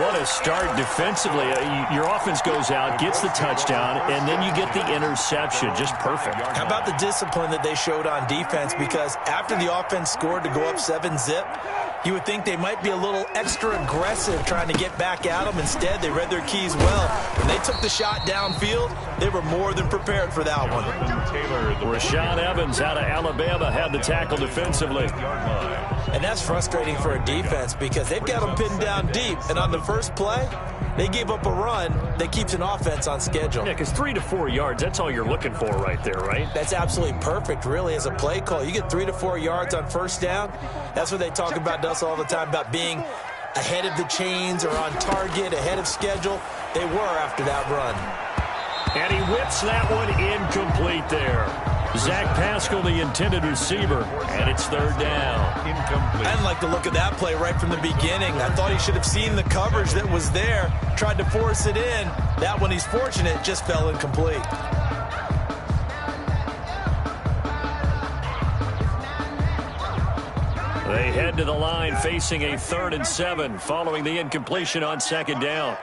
What a start defensively. Your offense goes out, gets the touchdown, and then you get the interception. Just perfect. How about the discipline that they showed on defense? Because after the offense scored to go up 7-zip, you would think they might be a little extra aggressive trying to get back at them. Instead, they read their keys well. When they took the shot downfield, they were more than prepared for that one. Rashaan Evans out of Alabama had the tackle defensively. And that's frustrating for a defense because they've got them pinned down deep. And on the first play, they gave up a run that keeps an offense on schedule. Yeah, because 3 to 4 yards, that's all you're looking for right there, right? That's absolutely perfect, really, as a play call. You get 3 to 4 yards on 1st down. That's what they talk about to us all the time, about being ahead of the chains or on target, ahead of schedule. They were after that run. And he whips that one incomplete there. Zach Pascal, the intended receiver, and it's 3rd down. Incomplete. I didn't like the look of that play right from the beginning. I thought he should have seen the coverage that was there, tried to force it in. That one, he's fortunate, just fell incomplete. They head to the line facing a 3rd and 7 following the incompletion on 2nd down.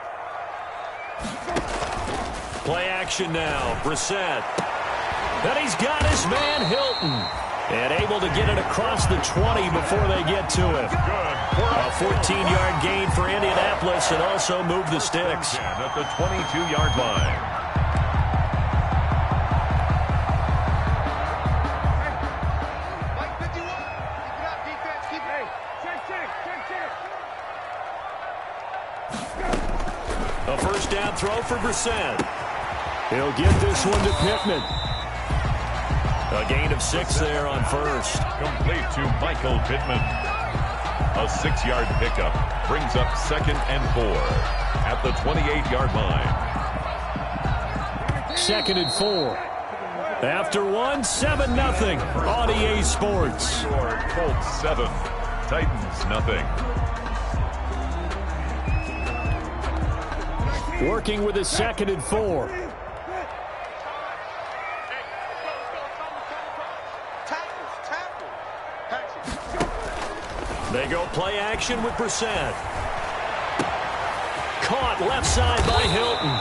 Play action now. Brissett. And he's got his man Hilton. And able to get it across the 20 before they get to it. A 14-yard gain for Indianapolis and also move the sticks. At the 22-yard line. A 1st down throw for Brissett. He'll get this one to Pittman. A gain of 6 there on 1st. Complete to Michael Pittman. A 6-yard pickup brings up 2nd and 4 at the 28-yard line. 2nd and 4. After 1, 7-0 on EA Sports. Colts 7, Titans nothing. Working with a 2nd and 4. They go play action with Brissett. Caught left side by Hilton.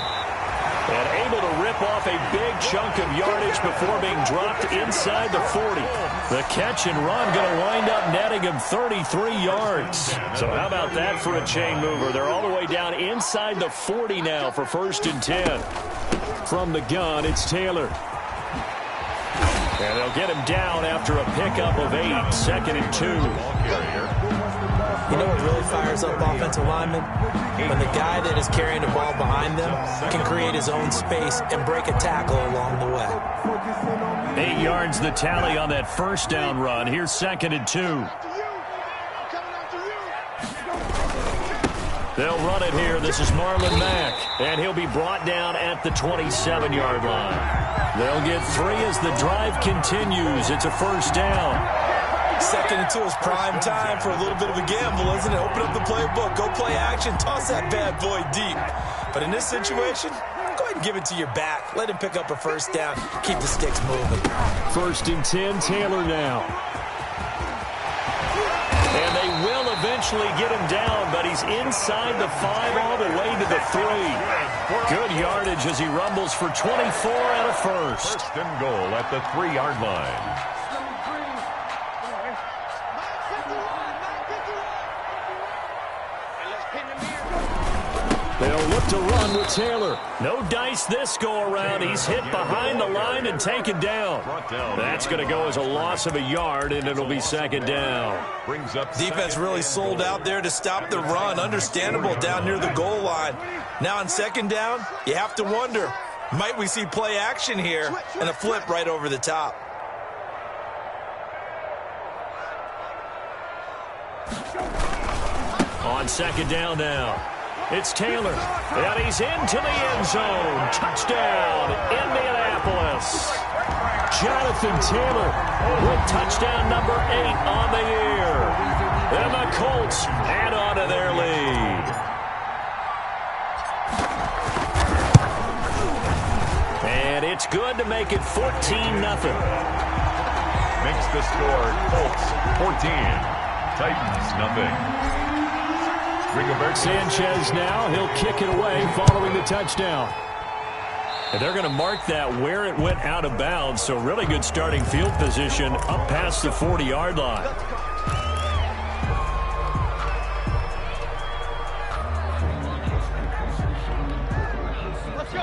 And able to rip off a big chunk of yardage before being dropped inside the 40. The catch and run going to wind up netting him 33 yards. So how about that for a chain mover? They're all the way down inside the 40 now for 1st and 10. From the gun, it's Taylor. And they'll get him down after a pickup of 8, 2nd and 2. You know what really fires up offensive linemen? When the guy that is carrying the ball behind them can create his own space and break a tackle along the way. 8 yards the tally on that 1st down run. Here's 2nd and 2. They'll run it here. This is Marlon Mack. And he'll be brought down at the 27-yard line. They'll get 3 as the drive continues. It's a 1st down. 2nd and 2 is prime time for a little bit of a gamble, isn't it? Open up the playbook, go play action, toss that bad boy deep. But in this situation, go go ahead and give it to your back. Let him pick up a first down. Keep the sticks moving. 1st and 10, Taylor now. And they will eventually get him down, but he's inside the 5 all the way to the 3. Good yardage as he rumbles for 24 out of first. 1st and goal at the 3-yard line. They'll look to run with Taylor. No dice this go-around. He's hit behind the line and taken down. That's going to go as a loss of a yard, and it'll be 2nd down. Brings up Defense really sold out there to stop the run. Understandable down near the goal line. Now on 2nd down, you have to wonder, might we see play action here and a flip right over the top? On 2nd down now. It's Taylor, and he's into the end zone. Touchdown, Indianapolis. Jonathan Taylor with touchdown number 8 on the year. And the Colts add on to their lead. And it's good to make it 14-0. Makes the score Colts 14, Titans nothing. Sanchez now, he'll kick it away following the touchdown. And they're going to mark that where it went out of bounds, so really good starting field position up past the 40-yard line.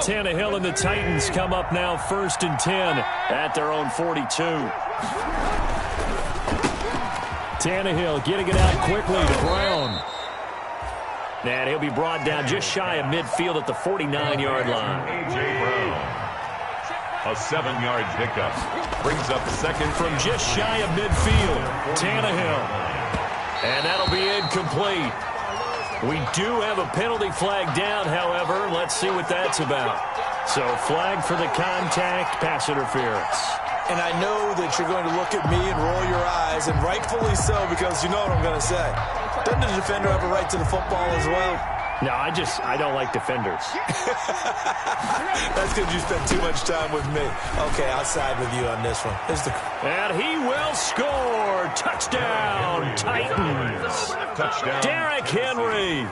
Tannehill and the Titans come up now 1st and 10 at their own 42. Tannehill getting it out quickly to Brown. And he'll be brought down just shy of midfield at the 49-yard line. A.J. Brown. A 7-yard pickup. Brings up 2nd from just shy of midfield. Tannehill. And that'll be incomplete. We do have a penalty flag down, however. Let's see what that's about. So flag for the contact, pass interference. And I know that you're going to look at me and roll your eyes, and rightfully so, because you know what I'm going to say. Doesn't the defender have a right to the football as well? No, I don't like defenders. That's because you spent too much time with me. Okay, I'll side with you on this one. And he will score. Touchdown, Titans. Touchdown. Derrick Henry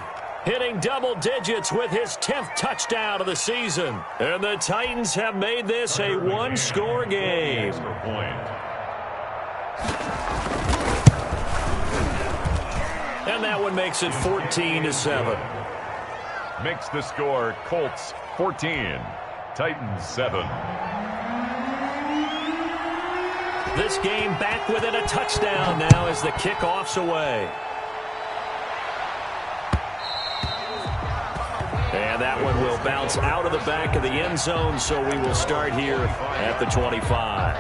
hitting double digits with his 10th touchdown of the season. And the Titans have made this a one-score game. And that one makes it 14-7. Makes the score Colts 14, Titans 7. This game back within a touchdown now as the kickoff's away. And that one will bounce out of the back of the end zone, so we will start here at the 25.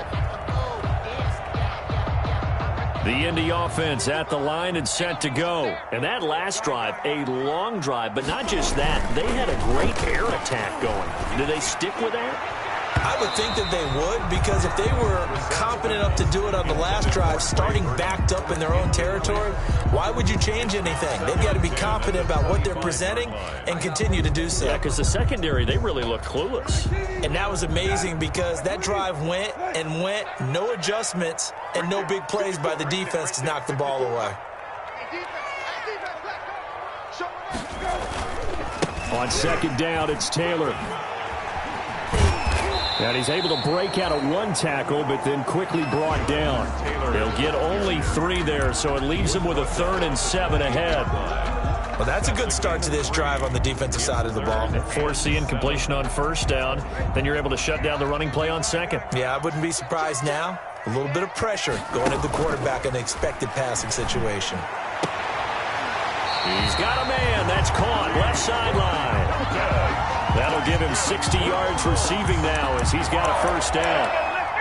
The Indy offense at the line and set to go. And that last drive, a long drive, but not just that. They had a great air attack going. Do they stick with that? I would think that they would, because if they were competent enough to do it on the last drive, starting backed up in their own territory, why would you change anything? They've got to be confident about what they're presenting and continue to do so. Yeah, because the secondary, they really looked clueless. And that was amazing because that drive went and went, no adjustments and no big plays by the defense to knock the ball away. On second down, it's Taylor. And he's able to break out of one tackle, but then quickly brought down. They'll get only 3 there, so it leaves them with a 3rd and 7 ahead. Well, that's a good start to this drive on the defensive side of the ball. Force the incompletion on first down. Then you're able to shut down the running play on second. Yeah, I wouldn't be surprised now. A little bit of pressure going at the quarterback in an expected passing situation. He's got a man. That's caught. Left sideline. That'll give him 60 yards receiving now as he's got a first down.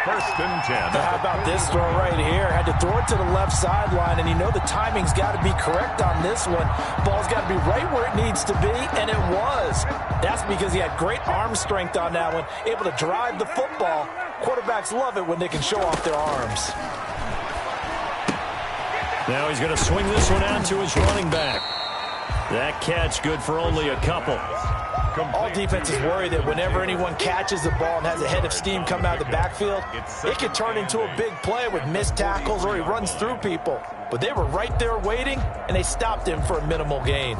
1st and 10. How about this throw right here? Had to throw it to the left sideline, and you know the timing's got to be correct on this one. Ball's got to be right where it needs to be, and it was. That's because he had great arm strength on that one, able to drive the football. Quarterbacks love it when they can show off their arms. Now he's going to swing this one out to his running back. That catch good for only a couple. All defenses worry that whenever anyone catches the ball and has a head of steam come out of the backfield, it could turn into a big play with missed tackles or he runs through people. But they were right there waiting, and they stopped him for a minimal gain.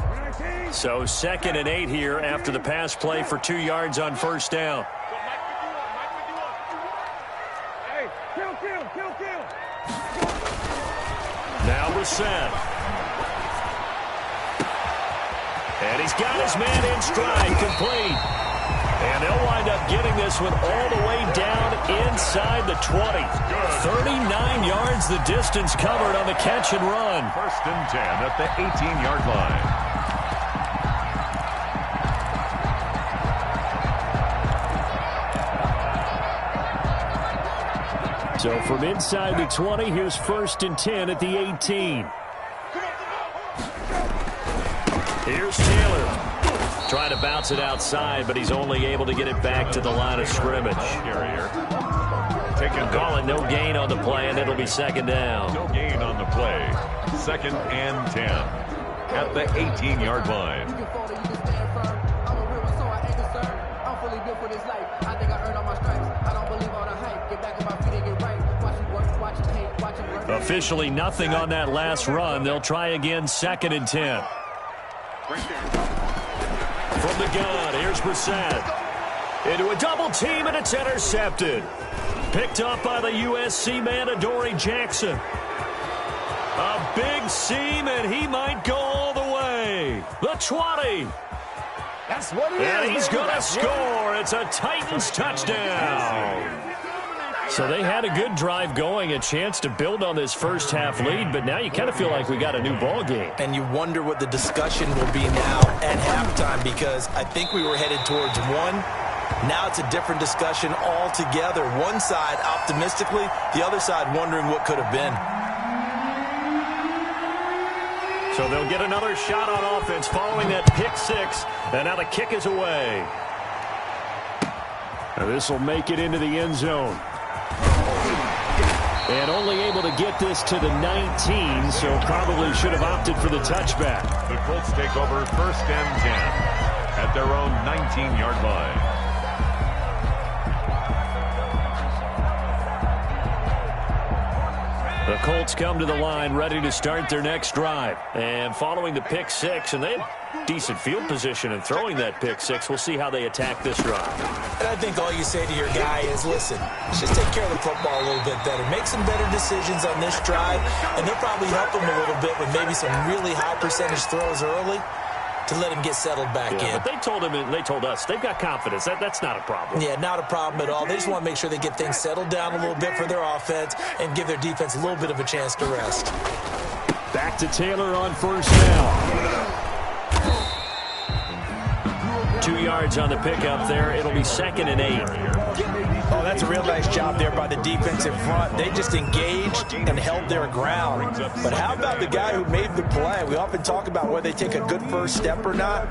So 2nd and 8 here after the pass play for 2 yards on first down. Now Brissett. And he's got his man in stride, complete. And they'll wind up getting this one all the way down inside the 20. 39 yards the distance covered on the catch and run. 1st and 10 at the 18-yard line. So from inside the 20, here's 1st and 10 at the 18. Here's Taylor. Trying to bounce it outside, but he's only able to get it back to the line of scrimmage. Call it no gain on the play, and it'll be 2nd down. No gain on the play. 2nd and 10 at the 18-yard line. Officially nothing on that last run. They'll try again, 2nd and 10. From the gun, here's Brissett. Into a double team, and it's intercepted. Picked up by the USC man, Adoree Jackson. A big seam, and he might go all the way. The 20. That's what it is. And he's going to score. It's a Titans touchdown. So they had a good drive going, a chance to build on this first half lead, but now you kind of feel like we got a new ball game. And you wonder what the discussion will be now at halftime, because I think we were headed towards one. Now it's a different discussion altogether. One side optimistically, the other side wondering what could have been. So they'll get another shot on offense following that pick six, and now the kick is away. Now this will make it into the end zone. And only able to get this to the 19, so probably should have opted for the touchback. The Colts take over 1st and 10 at their own 19-yard line. The Colts come to the line ready to start their next drive. And following the pick six, and they have decent field position in throwing that pick six. We'll see how they attack this drive. And I think all you say to your guy is, listen, let's just take care of the football a little bit better. Make some better decisions on this drive, and they'll probably help him a little bit with maybe some really high percentage throws early to let him get settled back in. But they told him, and they told us, they've got confidence. That's not a problem. Yeah, not a problem at all. They just want to make sure they get things settled down a little bit for their offense and give their defense a little bit of a chance to rest. Back to Taylor on first down. 2 yards on the pickup there. It'll be 2nd and 8. Oh, that's a real nice job there by the defensive front. They just engaged and held their ground. But how about the guy who made the play? We often talk about whether they take a good first step or not.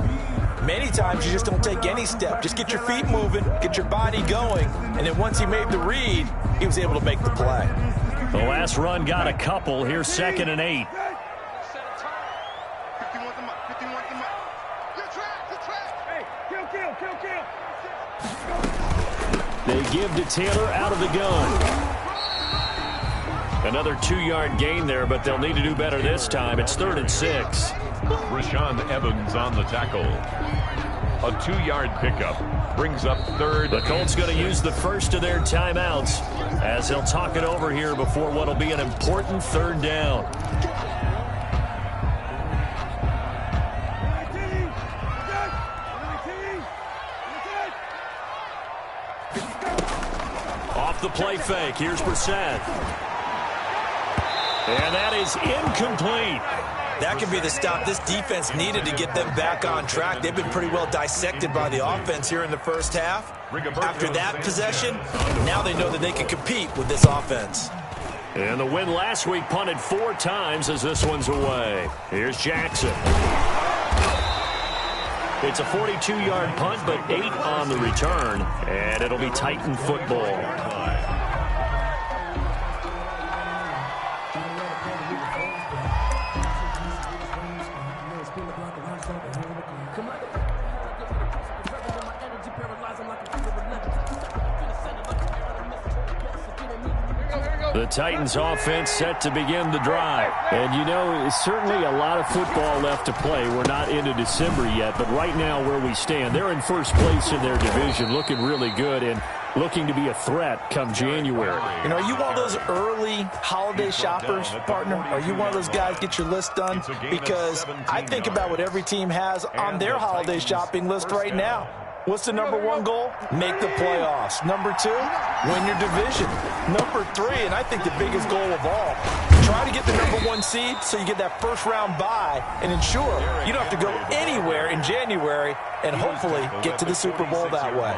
Many times you just don't take any step. Just get your feet moving, get your body going, and then once he made the read, he was able to make the play. The last run got a couple. Here's 2nd and 8. They give to Taylor out of the gun. Another 2-yard gain there, but they'll need to do better this time. It's 3rd and 6. Rashaan Evans on the tackle. A 2-yard pickup brings up 3rd. The Colts going to use the first of their timeouts as they'll talk it over here before what will be an important 3rd down. Off the play fake, here's Brissett. And that is incomplete. That could be the stop this defense needed to get them back on track. They've been pretty well dissected by the offense here in the first half. After that possession, now they know that they can compete with this offense. And the win last week punted 4 times as this one's away. Here's Jackson. It's a 42-yard punt, but 8 on the return, and it'll be Titan football. The Titans offense set to begin the drive. And, you know, certainly a lot of football left to play. We're not into December yet, but right now where we stand, they're in first place in their division, looking really good and looking to be a threat come January. You know, are you one of those early holiday shoppers, partner? Are you one of those guys get your list done? Because I think about what every team has on their holiday shopping list right now. What's the number one goal? Make the playoffs. Number two, win your division. Number three, and I think the biggest goal of all, try to get the number one seed so you get that first round bye and ensure you don't have to go anywhere in January and hopefully get to the Super Bowl that way.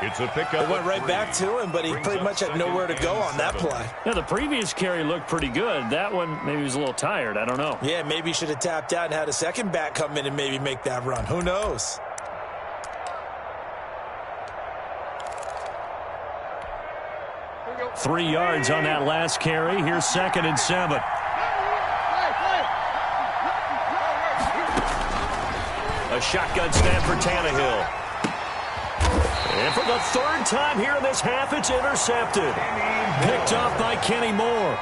It's a pickup. They went right back to him, but he pretty much had nowhere to go on that play. Yeah, the previous carry looked pretty good. That one, maybe he was a little tired. I don't know. Yeah, maybe he should have tapped out and had a second back come in and maybe make that run. Who knows? Three yards on that last carry. Here's 2nd and 7. A shotgun snap for Tannehill. And for the third time here in this half, it's intercepted. Picked off by Kenny Moore.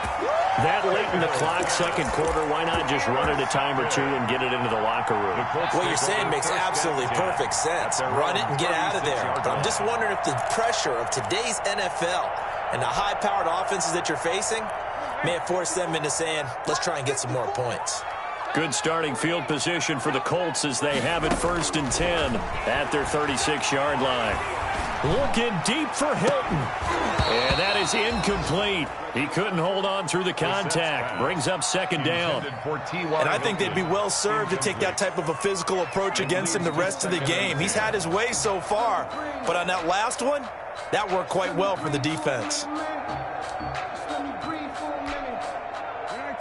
That late in the clock, second quarter, why not just run it a time or two and get it into the locker room? What you're saying makes absolutely perfect sense. Run it and get out of there. But I'm just wondering if the pressure of today's NFL and the high-powered offenses that you're facing may have forced them into saying, let's try and get some more points. Good starting field position for the Colts as they have it 1st and 10 at their 36-yard line. Looking deep for Hilton. And that is incomplete. He couldn't hold on through the contact. Brings up 2nd down. And I think they'd be well served to take that type of a physical approach against him the rest of the game. He's had his way so far. But on that last one, that worked quite well for the defense.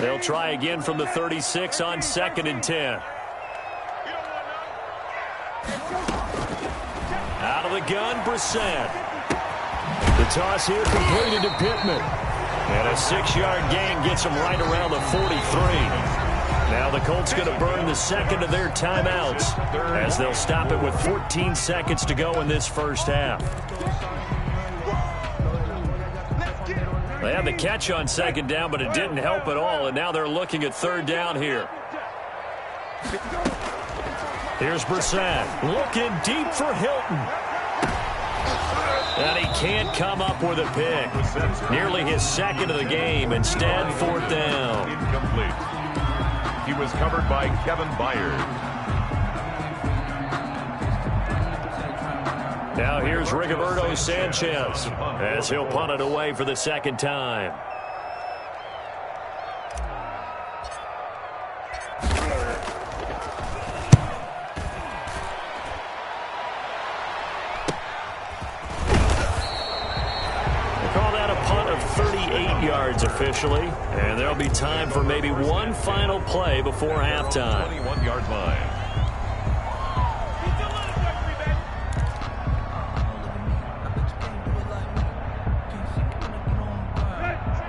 They'll try again from the 36 on 2nd and 10. Out of the gun, Brissett. The toss here completed to Pittman. And a 6-yard gain gets him right around the 43. Now the Colts going to burn the second of their timeouts as they'll stop it with 14 seconds to go in this first half. They had the catch on 2nd down, but it didn't help at all, and now they're looking at 3rd down here. Here's Brissett, looking deep for Hilton. And he can't come up with a pick. Nearly his 2nd of the game. Instead, 4th down. Incomplete. He was covered by Kevin Byard. Now here's Rigoberto Sanchez as he'll punt it away for the 2nd time. Of 38 yards officially, and there'll be time for maybe one final play before halftime. 21-yard line.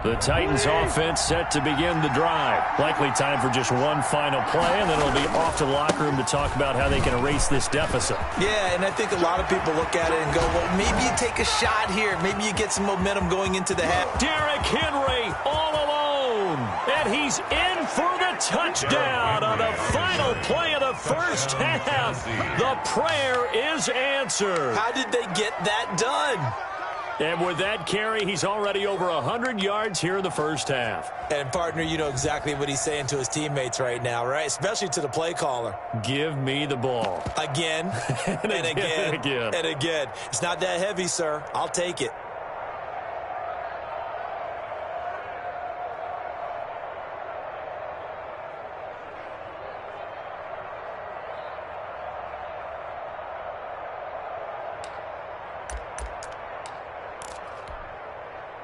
The Titans offense set to begin the drive. Likely time for just one final play, and then it'll be off to the locker room to talk about how they can erase this deficit. Yeah, and I think a lot of people look at it and go, well, maybe you take a shot here. Maybe you get some momentum going into the half. Derrick Henry all alone, and he's in for the touchdown on the final play of the first half. The prayer is answered. How did they get that done? And with that carry, he's already over 100 yards here in the first half. And, partner, you know exactly what he's saying to his teammates right now, right? Especially to the play caller. Give me the ball. Again, and again, and again. It's not that heavy, sir. I'll take it.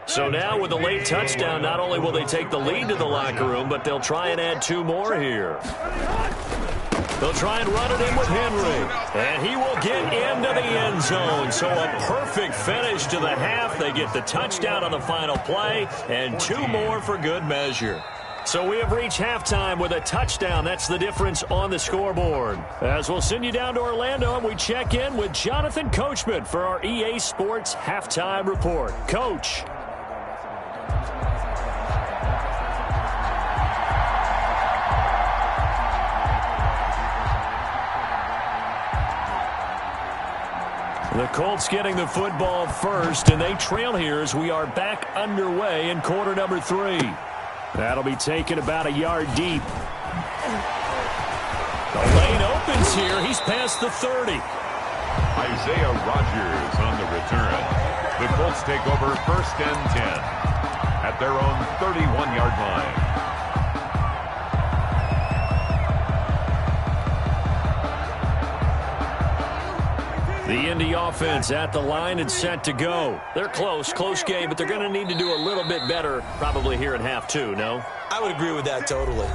So now with the late touchdown, not only will they take the lead to the locker room, but they'll try and add 2 more here. They'll try and run it in with Henry. And he will get into the end zone. So a perfect finish to the half. They get the touchdown on the final play, and 2 more for good measure. So we have reached halftime with a touchdown. That's the difference on the scoreboard. As we'll send you down to Orlando, and we check in with Jonathan Coachman for our EA Sports Halftime Report. Coach. The Colts getting the football first, and they trail here as we are back underway in quarter number 3. That'll be taken about a yard deep. The lane opens here. He's past the 30. Isaiah Rodgers on the return. The Colts take over first and 10 at their own 31-yard line. The Indy offense at the line and set to go. They're close game, but they're going to need to do a little bit better probably here in half 2, no? I would agree with that totally.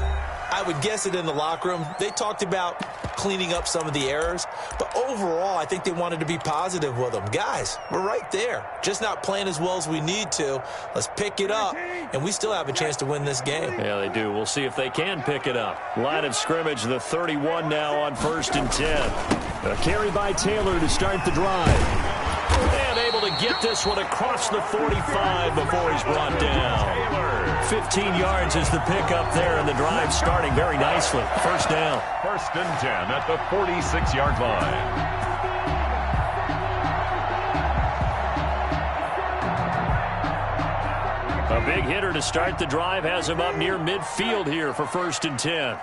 I would guess it in the locker room. They talked about cleaning up some of the errors, but overall, I think they wanted to be positive with them. Guys, we're right there. Just not playing as well as we need to. Let's pick it up, and we still have a chance to win this game. Yeah, they do. We'll see if they can pick it up. Line of scrimmage, the 31 now on first and 10. A carry by Taylor to start the drive. And able to get this one across the 45 before he's brought down. 15 yards is the pickup there, and the drive starting very nicely. First down. First and 10 at the 46-yard line. A big hitter to start the drive has him up near midfield here for first and 10.